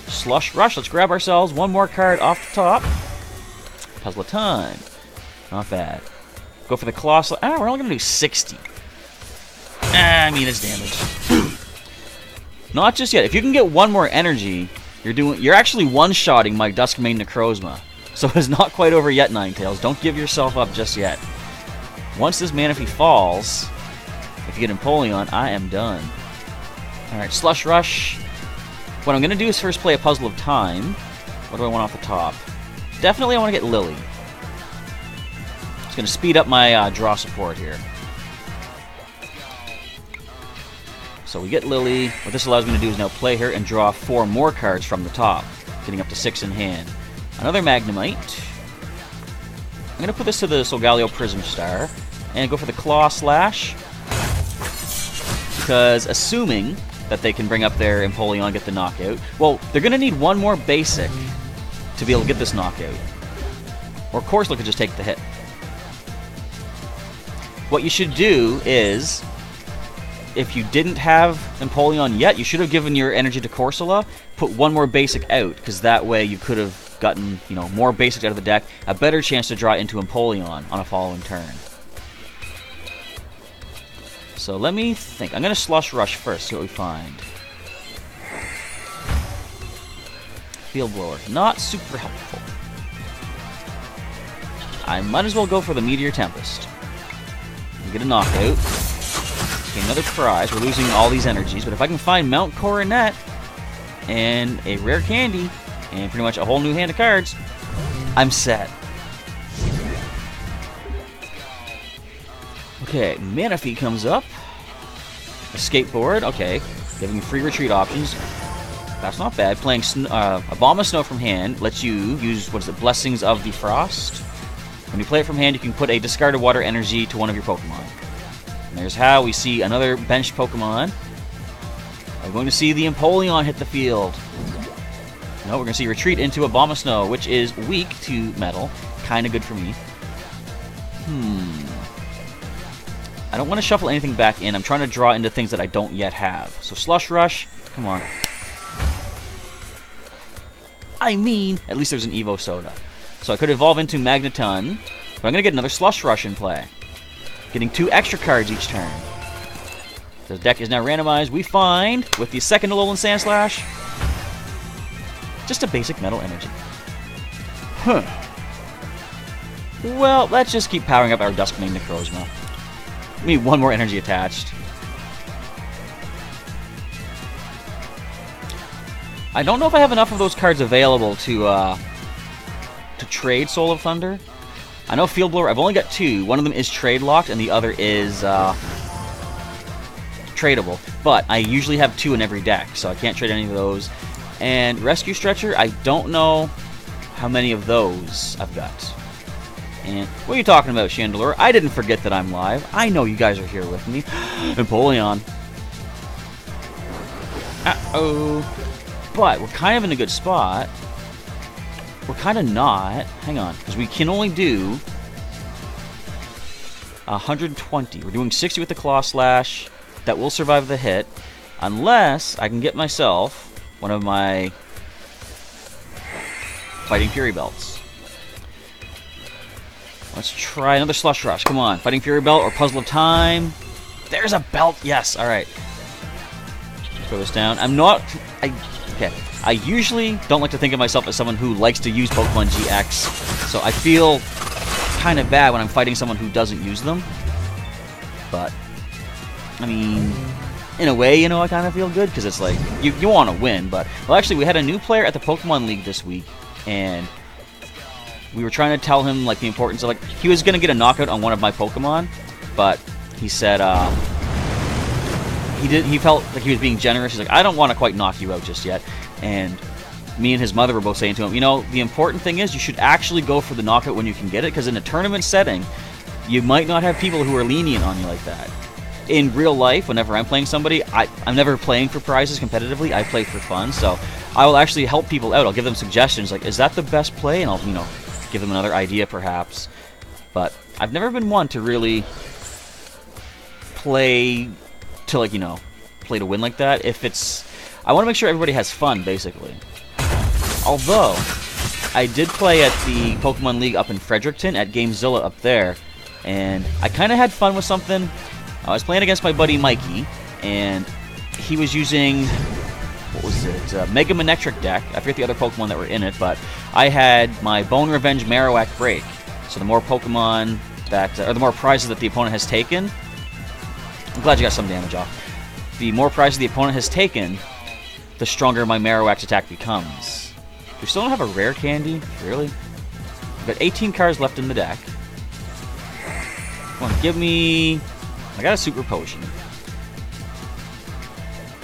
Slush Rush. Let's grab ourselves one more card off the top. Puzzle of Time. Not bad. Go for the Colossal. Ah, we're only going to do 60. I mean, it's damage. Not just yet. If you can get one more energy, you're actually one-shotting my Duskmane Necrozma. So it's not quite over yet, Ninetales. Don't give yourself up just yet. Once this Manaphy falls, if you get Empoleon, I am done. Alright, Slush Rush. What I'm going to do is first play a Puzzle of Time. What do I want off the top? Definitely I want to get Lily. It's going to speed up my draw support here. So we get Lily. What this allows me to do is now play her and draw 4 more cards from the top, getting up to 6 in hand. Another Magnemite. I'm going to put this to the Solgaleo Prism Star and go for the Claw Slash. Because assuming that they can bring up their Empoleon, get the knockout. Well, they're going to need one more basic to be able to get this knockout. Or Corsola could just take the hit. What you should do is, if you didn't have Empoleon yet, you should have given your energy to Corsola, put one more basic out, because that way you could have gotten, you know, more basics out of the deck, a better chance to draw into Empoleon on a following turn. So let me think. I'm going to Slush Rush first, see what we find. Field Blower. Not super helpful. I might as well go for the Meteor Tempest. Get a knockout. Okay, another prize. We're losing all these energies, but if I can find Mount Coronet and a rare candy and pretty much a whole new hand of cards, I'm set. Okay, Manaphy comes up. A Skateboard, okay. Giving free retreat options. That's not bad. Playing a Bomb of Snow from hand lets you use, what is it, Blessings of the Frost. When you play it from hand, you can put a discarded water energy to one of your Pokemon. And there's how we see another benched Pokemon. We're going to see the Empoleon hit the field. No, we're going to see Retreat into a Bomb of Snow, which is weak to Metal. Kind of good for me. I don't want to shuffle anything back in. I'm trying to draw into things that I don't yet have. So Slush Rush, come on. I mean, at least there's an Evo Soda. So I could evolve into Magneton, but I'm going to get another Slush Rush in play. Getting 2 extra cards each turn. The deck is now randomized. We find, with the second Alolan Sandslash, just a basic Metal Energy. Well, let's just keep powering up our Duskmane Necrozma. We need one more energy attached. I don't know if I have enough of those cards available to trade Soul of Thunder. I know Field Blower, I've only got 2. One of them is trade locked and the other is tradable. But I usually have 2 in every deck, so I can't trade any of those. And Rescue Stretcher, I don't know how many of those I've got. And what are you talking about, Chandelure? I didn't forget that I'm live. I know you guys are here with me. Empoleon. Uh-oh. But we're kind of in a good spot. We're kind of not. Hang on. Because we can only do 120. We're doing 60 with the Claw Slash. That will survive the hit. Unless I can get myself one of my Fighting Fury Belts. Let's try another Slush Rush. Come on. Fighting Fury Belt or Puzzle of Time. There's a belt. Yes. All right. Throw this down. I'm not... Okay. I usually don't like to think of myself as someone who likes to use Pokemon GX. So I feel kind of bad when I'm fighting someone who doesn't use them. But, I mean, in a way, you know, I kind of feel good. Because it's like, you want to win. But, well, actually, we had a new player at the Pokemon League this week. And we were trying to tell him, like, the importance of, like, he was going to get a knockout on one of my Pokemon, but he said, he felt like he was being generous. He's like, I don't want to quite knock you out just yet. And me and his mother were both saying to him, you know, the important thing is you should actually go for the knockout when you can get it, because in a tournament setting, you might not have people who are lenient on you like that. In real life, whenever I'm playing somebody, I'm never playing for prizes competitively. I play for fun, so I will actually help people out. I'll give them suggestions, like, is that the best play? And I'll, you know, give them another idea, perhaps. But I've never been one to really play to, like, you know, play to win like that. If it's... I want to make sure everybody has fun, basically. Although, I did play at the Pokemon League up in Fredericton, at Gamezilla up there, and I kind of had fun with something. I was playing against my buddy Mikey, and he was using, what was it, Mega Manectric deck. I forget the other Pokemon that were in it, but I had my Bone Revenge Marowak Break. So the more Pokemon that, or the more prizes that the opponent has taken, I'm glad you got some damage off. The more prizes the opponent has taken, the stronger my Marowak's attack becomes. We still don't have a rare candy? Really? We've got 18 cards left in the deck. Come on, give me... I got a Super Potion.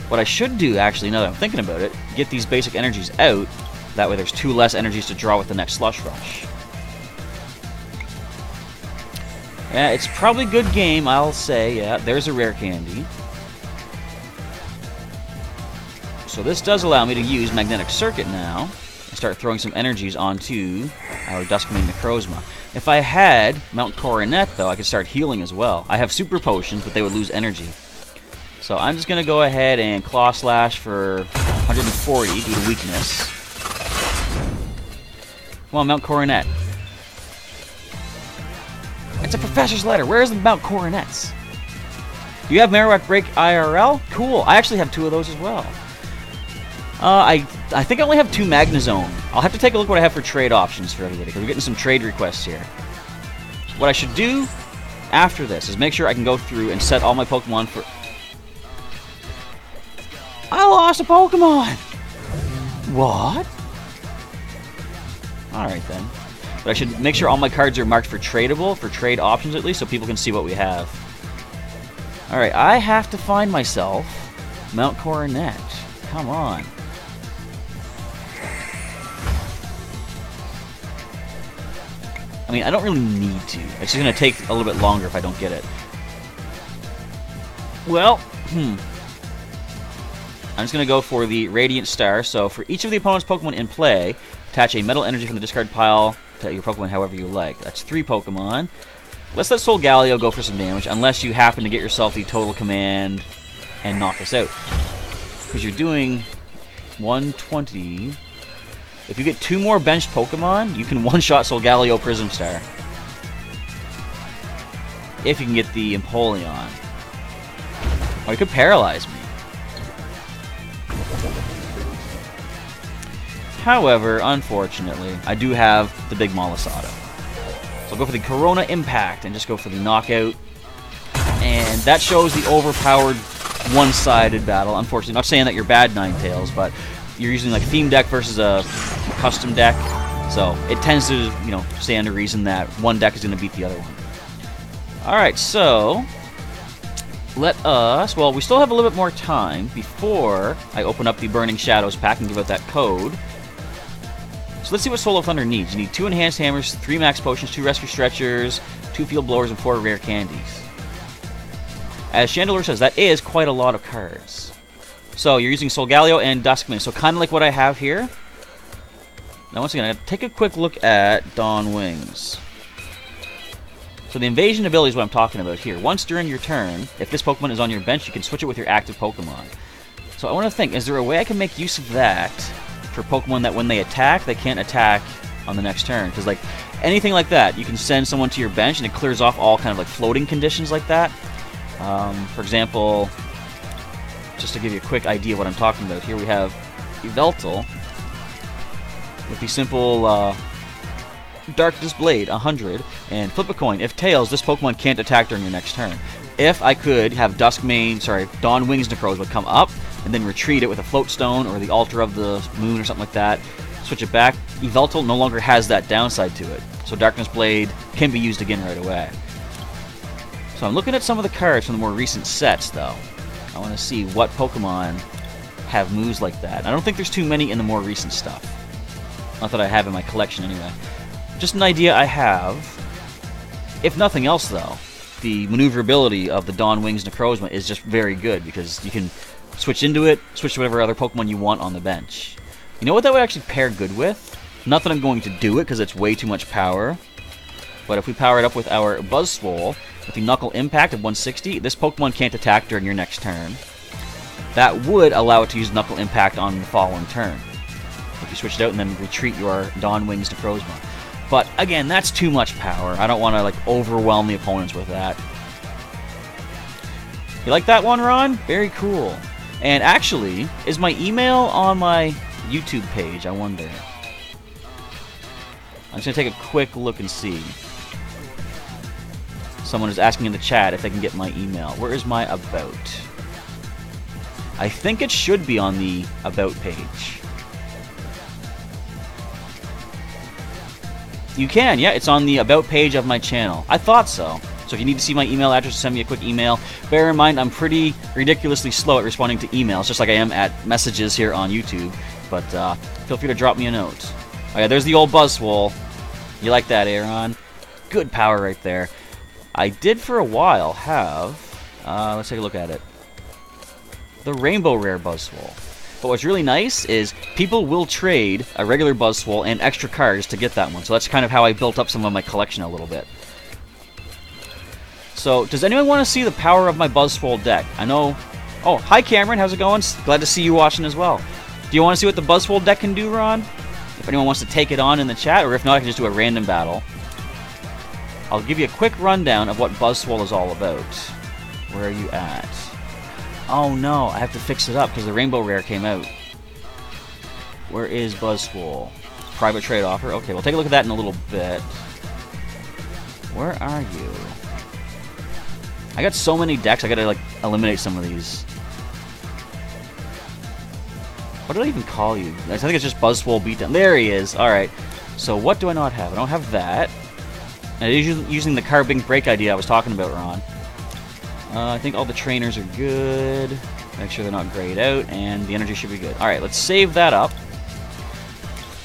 What I should do, actually, now that I'm thinking about it, get these basic energies out. That way there's 2 less energies to draw with the next Slush Rush. Yeah, it's probably a good game, I'll say. Yeah, there's a rare candy. So this does allow me to use Magnetic Circuit now and start throwing some energies onto our Duskmane Necrozma. If I had Mount Coronet, though, I could start healing as well. I have Super Potions, but they would lose energy. So I'm just going to go ahead and Claw Slash for 140 due to weakness. Come on, Mount Coronet. It's a Professor's Letter. Where is the Mount Coronets? Do you have Marowak Break IRL? Cool. I actually have 2 of those as well. I think I only have 2 Magnezone. I'll have to take a look what I have for trade options for everybody, because we're getting some trade requests here. What I should do after this is make sure I can go through and set all my Pokemon for... I lost a Pokemon! What? Alright then. But I should make sure all my cards are marked for tradable, for trade options at least, so people can see what we have. Alright, I have to find myself Mount Coronet. Come on. I mean, I don't really need to. It's just going to take a little bit longer if I don't get it. Well, I'm just going to go for the Radiant Star. So for each of the opponent's Pokemon in play, attach a metal energy from the discard pile to your Pokemon however you like. That's 3 Pokemon. Let's let Solgaleo go for some damage, unless you happen to get yourself the Total Command and knock us out. Because you're doing 120... If you get 2 more benched Pokemon, you can one-shot Solgaleo Prism Star. If you can get the Empoleon. Or you could paralyze me. However, unfortunately, I do have the big Malasada. So I'll go for the Corona Impact and just go for the knockout. And that shows the overpowered one-sided battle. Unfortunately, not saying that you're bad, Ninetales, but you're using like theme deck versus a custom deck, so it tends to, you know, stand to reason that one deck is going to beat the other one. Alright, so let us, well, we still have a little bit more time before I open up the Burning Shadows pack and give out that code. So let's see what Soul of Thunder needs. You need 2 Enhanced Hammers, 3 Max Potions, 2 Rescue Stretchers, 2 Field Blowers, and 4 Rare Candies. As Chandelure says, that is quite a lot of cards. So you're using Solgaleo and Duskmane, so kind of like what I have here. Now once again, I'm going to take a quick look at Dawn Wings. So the Invasion ability is what I'm talking about here. Once during your turn, if this Pokemon is on your bench, you can switch it with your active Pokemon. So I want to think, is there a way I can make use of that for Pokemon that when they attack, they can't attack on the next turn? Because like anything like that, you can send someone to your bench and it clears off all kind of like floating conditions like that. For example, just to give you a quick idea of what I'm talking about, here we have Yveltal with the simple Darkness Blade, 100, and flip a coin. If tails, this Pokemon can't attack during your next turn. If I could have Dawn Wings Necrozma would come up and then retreat it with a Float Stone or the Altar of the Moon or something like that, switch it back, Yveltal no longer has that downside to it. So Darkness Blade can be used again right away. So I'm looking at some of the cards from the more recent sets, though. I want to see what Pokemon have moves like that. I don't think there's too many in the more recent stuff. Not that I have in my collection, anyway. Just an idea I have. If nothing else, though, the maneuverability of the Dawn Wings Necrozma is just very good, because you can switch into it, switch to whatever other Pokemon you want on the bench. You know what that would actually pair good with? Not that I'm going to do it, because it's way too much power. But if we power it up with our Buzzswole, with the Knuckle Impact of 160, this Pokemon can't attack during your next turn. that would allow it to use Knuckle Impact on the following turn. If you switch it out and then retreat your Dawn Wings to Necrozma. But again, that's too much power. I don't want to like overwhelm the opponents with that. You like that one, Ron? Very cool. And actually, is my email on my YouTube page? I wonder. I'm just going to take a quick look and see. Someone is asking in the chat if they can get my email. Where is my About? I think it should be on the About page. You can, yeah, it's on the About page of my channel. I thought so. So if you need to see my email address, send me a quick email. Bear in mind, I'm pretty ridiculously slow at responding to emails, just like I am at messages here on YouTube. But feel free to drop me a note. Oh yeah, there's the old Buzzwole. You like that, Aaron? Good power right there. I did for a while have, let's take a look at it, the Rainbow Rare Buzzwole. But what's really nice is people will trade a regular Buzzwole and extra cards to get that one. So that's kind of how I built up some of my collection a little bit. So, does anyone want to see the power of my Buzzwole deck? I know... Oh, hi Cameron, how's it going? Glad to see you watching as well. Do you want to see what the Buzzwole deck can do, Ron? If anyone wants to take it on in the chat, or if not, I can just do a random battle. I'll give you a quick rundown of what Buzzwole is all about. Where are you at? Oh no, I have to fix it up because the Rainbow Rare came out. Where is Buzzwole? Private trade offer. Okay, we'll take a look at that in a little bit. Where are you? I got so many decks, I gotta like eliminate some of these. What did I even call you? I think it's just Buzzwole Beatdown. There he is. Alright. So what do I not have? I don't have that. And it is using the Carbink Break idea I was talking about, Ron. I think all the trainers are good. Make sure they're not grayed out, and the energy should be good. Alright, let's save that up.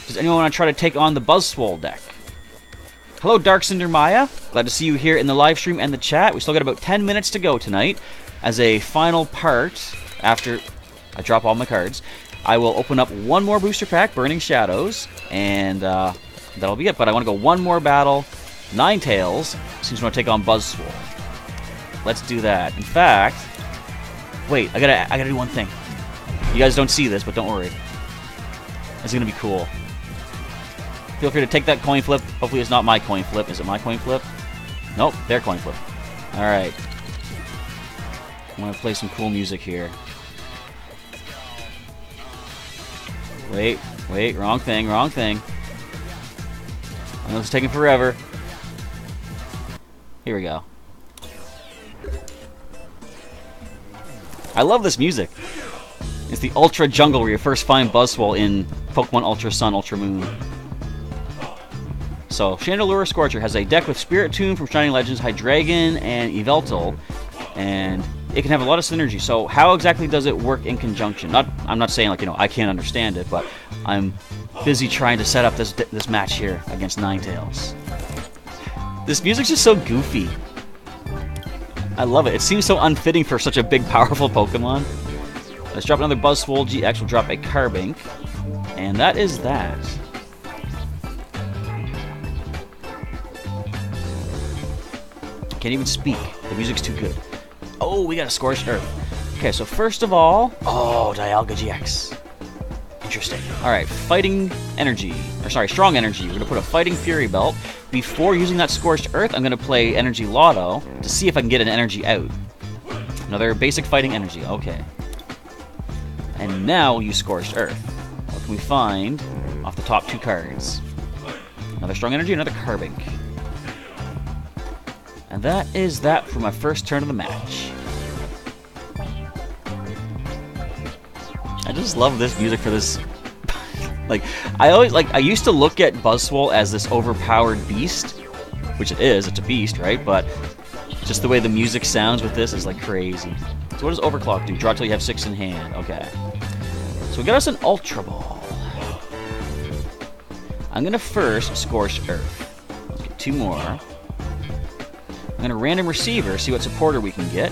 Does anyone want to try to take on the Buzzwole deck? Hello, Dark Cinder Maya. Glad to see you here in the live stream and the chat. We still got about 10 minutes to go tonight. As a final part, after I drop all my cards, I will open up one more booster pack, Burning Shadows, and that'll be it. But I want to go one more battle, Ninetales, since we want to take on Buzzwole. Let's do that. In fact, wait, I gotta do one thing. You guys don't see this, but don't worry. It's gonna be cool. Feel free to take that coin flip. Hopefully it's not my coin flip. Is it my coin flip? Nope, their coin flip. Alright. I want to play some cool music here. Wait, wrong thing. I know it's taking forever. Here we go. I love this music. It's the Ultra Jungle where you first find Buzzwole in Pokemon Ultra Sun, Ultra Moon. So, Chandelure Scorcher has a deck with Spirit Tomb from Shining Legends, Hydreigon, and Yveltal, and it can have a lot of synergy. So, how exactly does it work in conjunction? I'm not saying, like, you know, I can't understand it, but I'm busy trying to set up this match here against Ninetales. This music's just so goofy. I love it. It seems so unfitting for such a big, powerful Pokemon. Let's drop another Buzzwole GX. We'll drop a Carbink, and that is that. Can't even speak. The music's too good. Oh, we got a Scorched Earth. Okay, so first of all... Oh, Dialga GX. Interesting. Alright, Fighting Energy. Or sorry, Strong Energy. We're going to put a Fighting Fury Belt. Before using that Scorched Earth, I'm going to play Energy Lotto to see if I can get an energy out. Another basic Fighting Energy. Okay. And now we'll use Scorched Earth. What can we find off the top two cards? Another Strong Energy, another Carbink. And that is that for my first turn of the match. I just love this music for this. Like, I used to look at Buzzwole as this overpowered beast, which it is, it's a beast, right? But just the way the music sounds with this is like crazy. So what does Overclock do? Draw till you have 6 in hand. Okay. So we got us an Ultra Ball. I'm gonna first Scorched Earth. Let's get 2 more. I'm gonna Random Receiver, see what supporter we can get.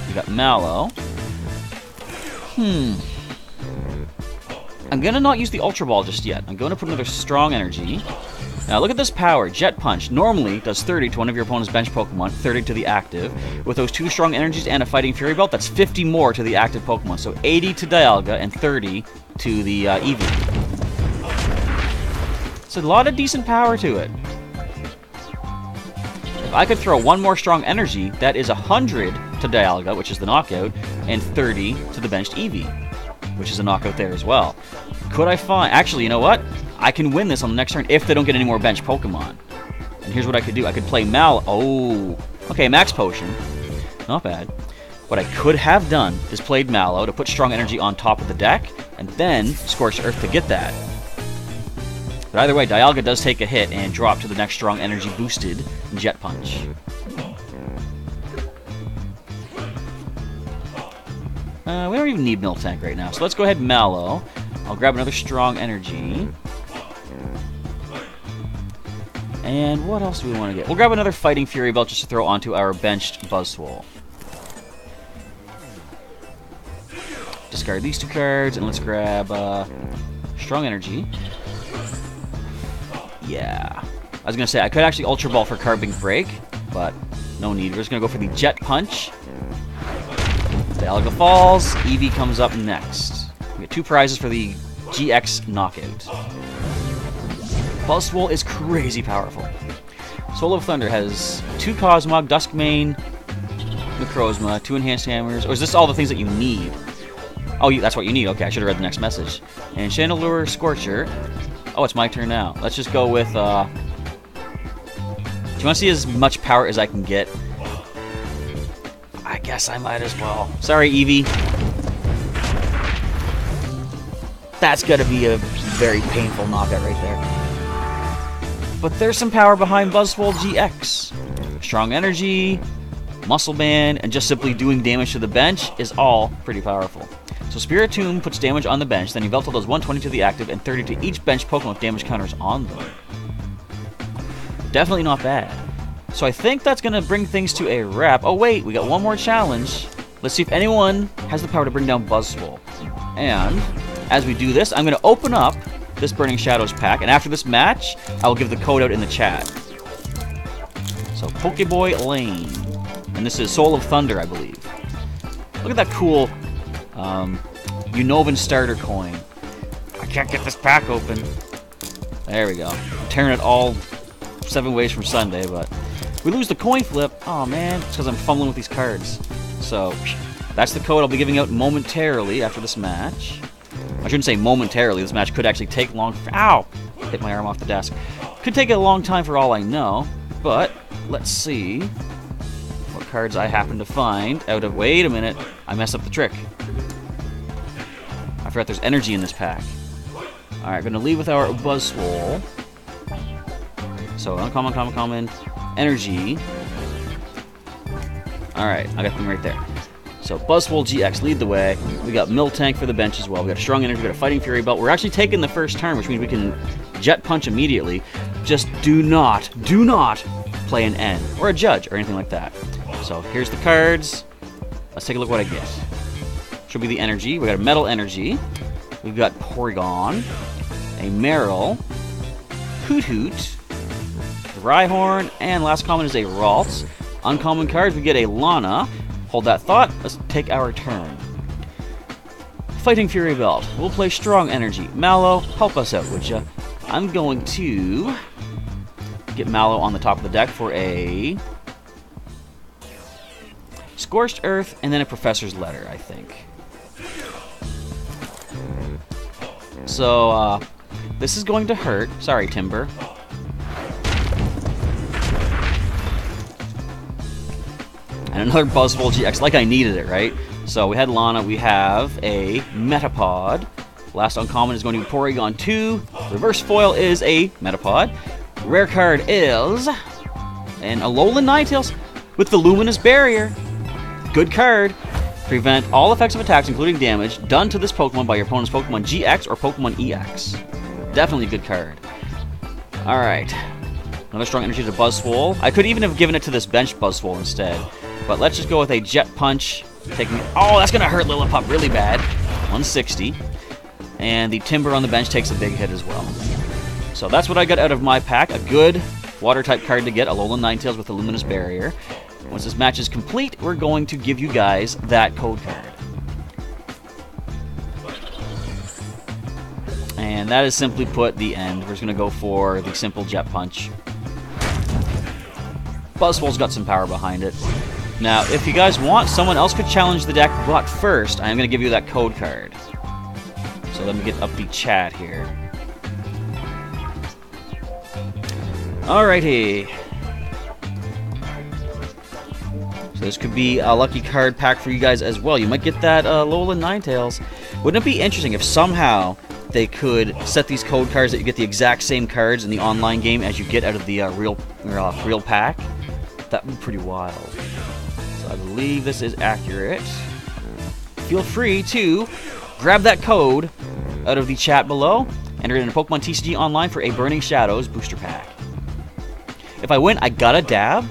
We got Mallow. I'm gonna not use the Ultra Ball just yet. I'm gonna put another Strong Energy. Now look at this power. Jet Punch normally does 30 to one of your opponent's bench Pokemon, 30 to the active. With those 2 strong energies and a Fighting Fury Belt, that's 50 more to the active Pokemon. So 80 to Dialga and 30 to the Eevee. It's a lot of decent power to it. If I could throw 1 more strong energy, that is 100 to Dialga, which is the knockout, and 30 to the benched Eevee, which is a knockout there as well. Could I find... Actually, you know what? I can win this on the next turn if they don't get any more bench Pokemon. And here's what I could do. I could play Oh. Okay, Max Potion. Not bad. What I could have done is played Mallow to put strong energy on top of the deck, and then Scorched Earth to get that. But either way, Dialga does take a hit and drop to the next strong energy boosted Jet Punch. We don't even need Miltank right now, so let's go ahead and Mallow. I'll grab another strong energy. And what else do we want to get? We'll grab another Fighting Fury Belt just to throw onto our benched Buzzwole. Discard these 2 cards, and let's grab strong energy. Yeah. I was going to say, I could actually Ultra Ball for Carbon Break, but no need. We're just going to go for the Jet Punch. Dialga falls. Eevee comes up next. We get 2 prizes for the GX Knockout. Buzzwole is crazy powerful. Soul of Thunder has 2 Cosmog, Duskmane, Necrozma, 2 Enhanced Hammers. Or is this all the things that you need? Oh, that's what you need. Okay, I should have read the next message. And Chandelure, Scorcher. Oh, it's my turn now. Let's just go with, do you want to see as much power as I can get? I guess I might as well. Sorry, Eevee. That's gonna be a very painful knockout right there. But there's some power behind Buzzwole GX. Strong energy, Muscle Band, and just simply doing damage to the bench is all pretty powerful. So Spiritomb puts damage on the bench, then Yveltal does 120 to the active and 30 to each bench Pokemon with damage counters on them. Definitely not bad. So I think that's going to bring things to a wrap. Oh wait, we got 1 more challenge. Let's see if anyone has the power to bring down Buzzwole. And as we do this, I'm going to open up this Burning Shadows pack, and after this match, I will give the code out in the chat. So Pokeboy Lane. And this is Soul of Thunder, I believe. Look at that cool Unnovan starter coin. I can't get this pack open. There we go. I'm tearing it all 7 ways from Sunday, but we lose the coin flip. Oh man, it's because I'm fumbling with these cards. So that's the code I'll be giving out momentarily after this match. I shouldn't say momentarily. This match could actually take long. Ow! Hit my arm off the desk. Could take a long time for all I know, but let's see what cards I happen to find out of... Wait a minute. I messed up the trick. I forgot there's energy in this pack. Alright, going to leave with our Buzzwole. So, uncommon, energy. Alright, I got them right there. So, Buzzwole GX, lead the way. We got Miltank for the bench as well. We got a strong energy, we got a Fighting Fury Belt. We're actually taking the first turn, which means we can Jet Punch immediately. Just do not play an N, or a Judge, or anything like that. So, here's the cards. Let's take a look what I get. Should be the energy. We got a Metal Energy. We've got Porygon, a Marill, Hoot, Rhyhorn, and last common is a Ralts. Uncommon cards, we get a Lana. Hold that thought. Let's take our turn. Fighting Fury Belt. We'll play Strong Energy. Mallow, help us out, would ya? I'm going to get Mallow on the top of the deck for a Scorched Earth and then a Professor's Letter, I think. So, this is going to hurt. Sorry, Timber. And another Buzzwole GX, like I needed it, right? So we had Lana, we have a Metapod. Last uncommon is going to be Porygon 2. Reverse foil is a Metapod. Rare card is an Alolan Ninetales with the Luminous Barrier. Good card. Prevent all effects of attacks, including damage, done to this Pokemon by your opponent's Pokemon GX or Pokemon EX. Definitely a good card. Alright. Another strong energy to Buzzwole. I could even have given it to this bench Buzzwole instead. But let's just go with a Jet Punch. Taking... Oh, that's going to hurt Lillipup really bad. 160. And the Timber on the bench takes a big hit as well. So that's what I got out of my pack. A good water-type card to get, Alolan Ninetales with a Luminous Barrier. Once this match is complete, we're going to give you guys that code card. And that is simply put the end. We're just going to go for the simple Jet Punch. Buzzwole's got some power behind it. Now, if you guys want, someone else could challenge the deck, but first, I'm going to give you that code card. So let me get up the chat here. Alrighty. So this could be a lucky card pack for you guys as well. You might get that Alolan Ninetales. Wouldn't it be interesting if somehow they could set these code cards that you get the exact same cards in the online game as you get out of the real pack? That would be pretty wild. So I believe this is accurate. Feel free to grab that code out of the chat below. Enter it in Pokemon TCG Online for a Burning Shadows booster pack. If I win, I gotta dab?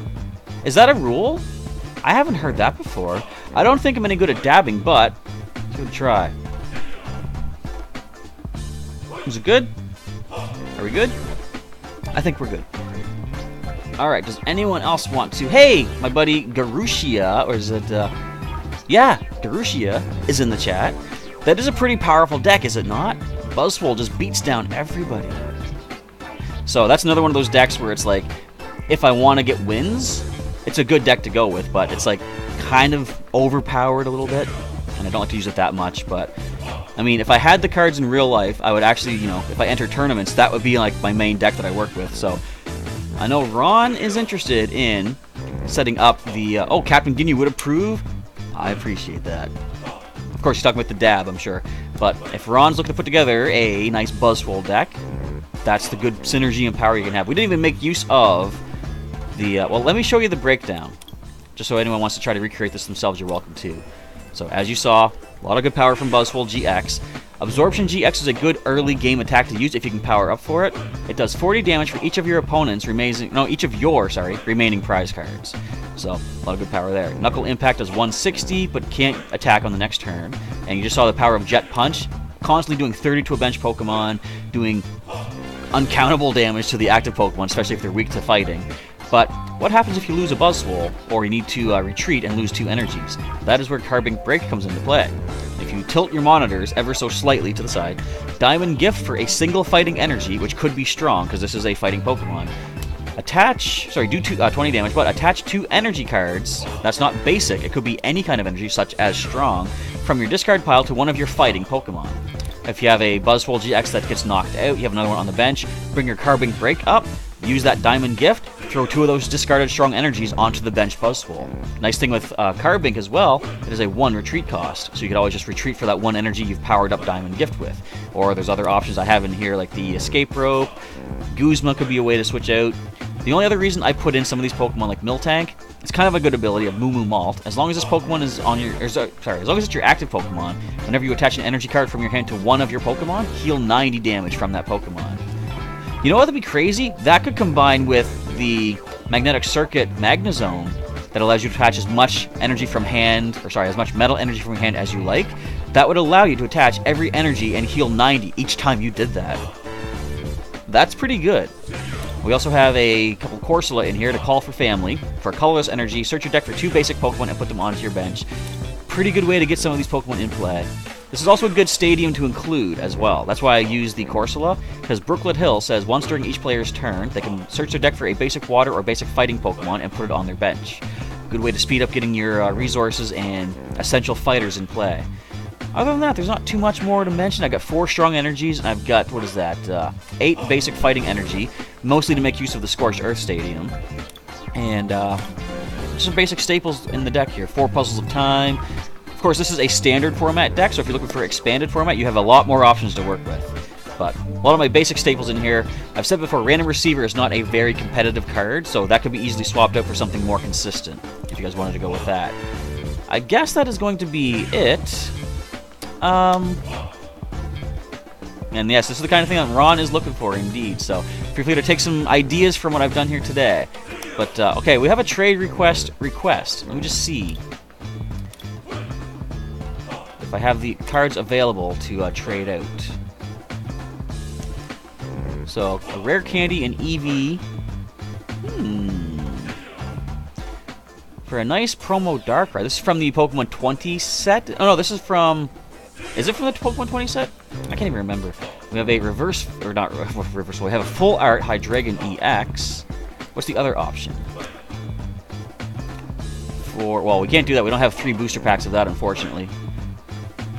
Is that a rule? I haven't heard that before. I don't think I'm any good at dabbing, but let's give it a try. Is it good? Are we good? I think we're good. Alright, does anyone else want to... Hey, my buddy Garushia, or is it... Yeah, Garushia is in the chat. That is a pretty powerful deck, is it not? Buzzwole just beats down everybody. So that's another one of those decks where it's like, if I want to get wins, it's a good deck to go with, but it's like kind of overpowered a little bit, and I don't like to use it that much, but I mean, if I had the cards in real life, I would actually, you know, if I enter tournaments, that would be like my main deck that I work with. So I know Ron is interested in setting up the, oh, Captain Ginyu would approve. I appreciate that. Of course, he's talking about the dab, I'm sure. But if Ron's looking to put together a nice Buzzwole deck, that's the good synergy and power you can have. We didn't even make use of the, well, let me show you the breakdown. Just so anyone wants to try to recreate this themselves, you're welcome to. So, as you saw, a lot of good power from Buzzwole GX. Absorption GX is a good early game attack to use if you can power up for it. It does 40 damage for each of your opponents' remaining prize cards. So, a lot of good power there. Knuckle Impact does 160, but can't attack on the next turn. And you just saw the power of Jet Punch, constantly doing 30 to a bench Pokemon, doing uncountable damage to the active Pokemon, especially if they're weak to fighting. But what happens if you lose a Buzzwole, or you need to retreat and lose 2 energies? That is where Carbon Break comes into play. If you tilt your monitors ever so slightly to the side, Diamond Gift for a single fighting energy, which could be strong, because this is a fighting Pokemon. Do 20 damage, but attach 2 energy cards. That's not basic, it could be any kind of energy, such as strong, from your discard pile to one of your fighting Pokemon. If you have a Buzzwole GX that gets knocked out, you have another one on the bench, bring your Carbon Break up, use that Diamond Gift, throw 2 of those discarded strong energies onto the bench Buzzwole. Nice thing with Carbink as well, it is a 1 retreat cost, so you could always just retreat for that 1 energy you've powered up Diamond Gift with. Or there's other options I have in here, like the Escape Rope. Guzma could be a way to switch out. The only other reason I put in some of these Pokemon like Miltank, it's kind of a good ability of Moo Moo Malt. As long as this Pokemon is on your, as long as it's your active Pokemon, whenever you attach an energy card from your hand to one of your Pokemon, heal 90 damage from that Pokemon. You know what would be crazy? That could combine with the Magnetic Circuit Magnezone that allows you to attach as much energy from hand, as much metal energy from your hand as you like. That would allow you to attach every energy and heal 90 each time you did that. That's pretty good. We also have a couple Corsola in here to call for family. For a colorless energy, search your deck for 2 basic Pokemon and put them onto your bench. Pretty good way to get some of these Pokemon in play. This is also a good stadium to include as well. That's why I use the Corsola, because Brooklet Hill says once during each player's turn, they can search their deck for a basic water or basic fighting Pokemon and put it on their bench. Good way to speed up getting your resources and essential fighters in play. Other than that, there's not too much more to mention. I've got 4 strong energies, and I've got, 8 basic fighting energy, mostly to make use of the Scorched Earth Stadium. And just some basic staples in the deck here. 4 Puzzles of Time. Of course, this is a standard format deck, so if you're looking for expanded format, you have a lot more options to work with. But a lot of my basic staples in here. I've said before, Random Receiver is not a very competitive card, so that could be easily swapped out for something more consistent, if you guys wanted to go with that. I guess that is going to be it. And yes, this is the kind of thing that Ron is looking for, indeed. So feel free to take some ideas from what I've done here today. But, okay, we have a trade request. Let me just see if I have the cards available to trade out. So, a rare candy and EV. For a nice promo Darkrai. This is from the Pokemon 20 set. Oh no, this is from... Is it from the Pokemon 20 set? I can't even remember. We have a reverse... Or not reverse. We have a full art Hydreigon EX. What's the other option? Well, we can't do that. We don't have 3 booster packs of that, unfortunately.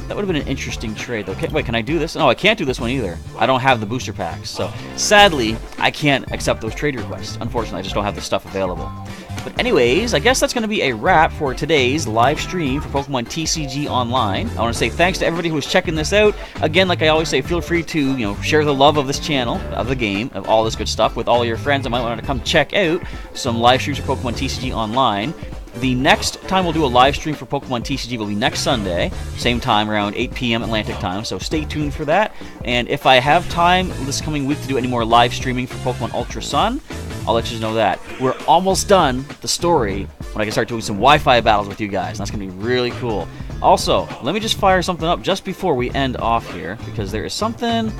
That would have been an interesting trade, though. Wait, can I do this? No, I can't do this one either. I don't have the booster packs. So, sadly, I can't accept those trade requests. Unfortunately, I just don't have the stuff available. But anyways, I guess that's going to be a wrap for today's live stream for Pokemon TCG Online. I want to say thanks to everybody who was checking this out. Again, like I always say, feel free to, share the love of this channel, of the game, of all this good stuff with all your friends that might want to come check out some live streams for Pokemon TCG Online. The next time we'll do a live stream for Pokemon TCG will be next Sunday, same time, around 8 p.m. Atlantic time, so stay tuned for that. And if I have time this coming week to do any more live streaming for Pokemon Ultra Sun, I'll let you know that. We're almost done the story when I can start doing some Wi-Fi battles with you guys. That's going to be really cool. Also, let me just fire something up just before we end off here, because there is something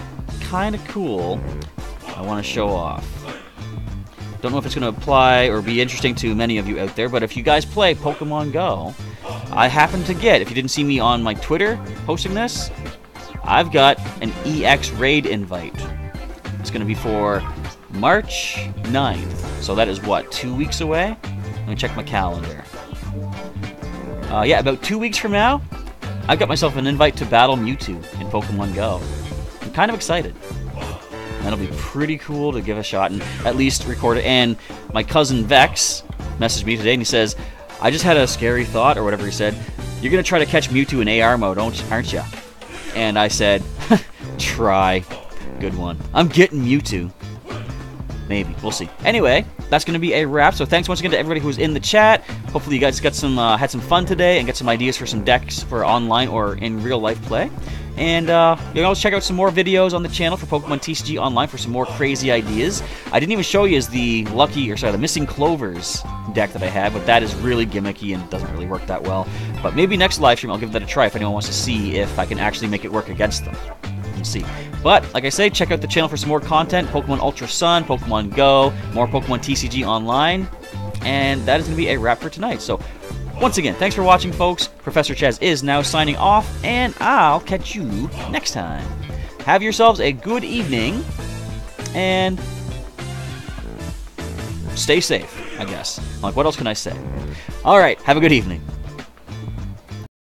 kind of cool I want to show off. Don't know if it's going to apply or be interesting to many of you out there, but if you guys play Pokemon Go, I happen to get, if you didn't see me on my Twitter posting this, I've got an EX raid invite. It's going to be for March 9th. So that is what, 2 weeks away? Let me check my calendar. Yeah, about 2 weeks from now, I've got myself an invite to battle Mewtwo in Pokemon Go. I'm kind of excited. That'll be pretty cool to give a shot and at least record it. And my cousin Vex messaged me today and he says, I just had a scary thought, or whatever he said. You're going to try to catch Mewtwo in AR mode, aren't you? And I said, try. Good one. I'm getting Mewtwo. Maybe. We'll see. Anyway, that's going to be a wrap. So thanks once again to everybody who was in the chat. Hopefully you guys got some had some fun today and got some ideas for some decks for online or in real life play. And you can always check out some more videos on the channel for Pokemon TCG Online for some more crazy ideas. I didn't even show you the Missing Clovers deck that I had, but that is really gimmicky and doesn't really work that well. But maybe next live stream I'll give that a try if anyone wants to see if I can actually make it work against them. We'll see. But, like I say, check out the channel for some more content. Pokemon Ultra Sun, Pokemon Go, more Pokemon TCG Online. And that is going to be a wrap for tonight. So, once again, thanks for watching, folks. Professor Chaz is now signing off, and I'll catch you next time. Have yourselves a good evening, and stay safe, I guess. Like, what else can I say? All right, have a good evening.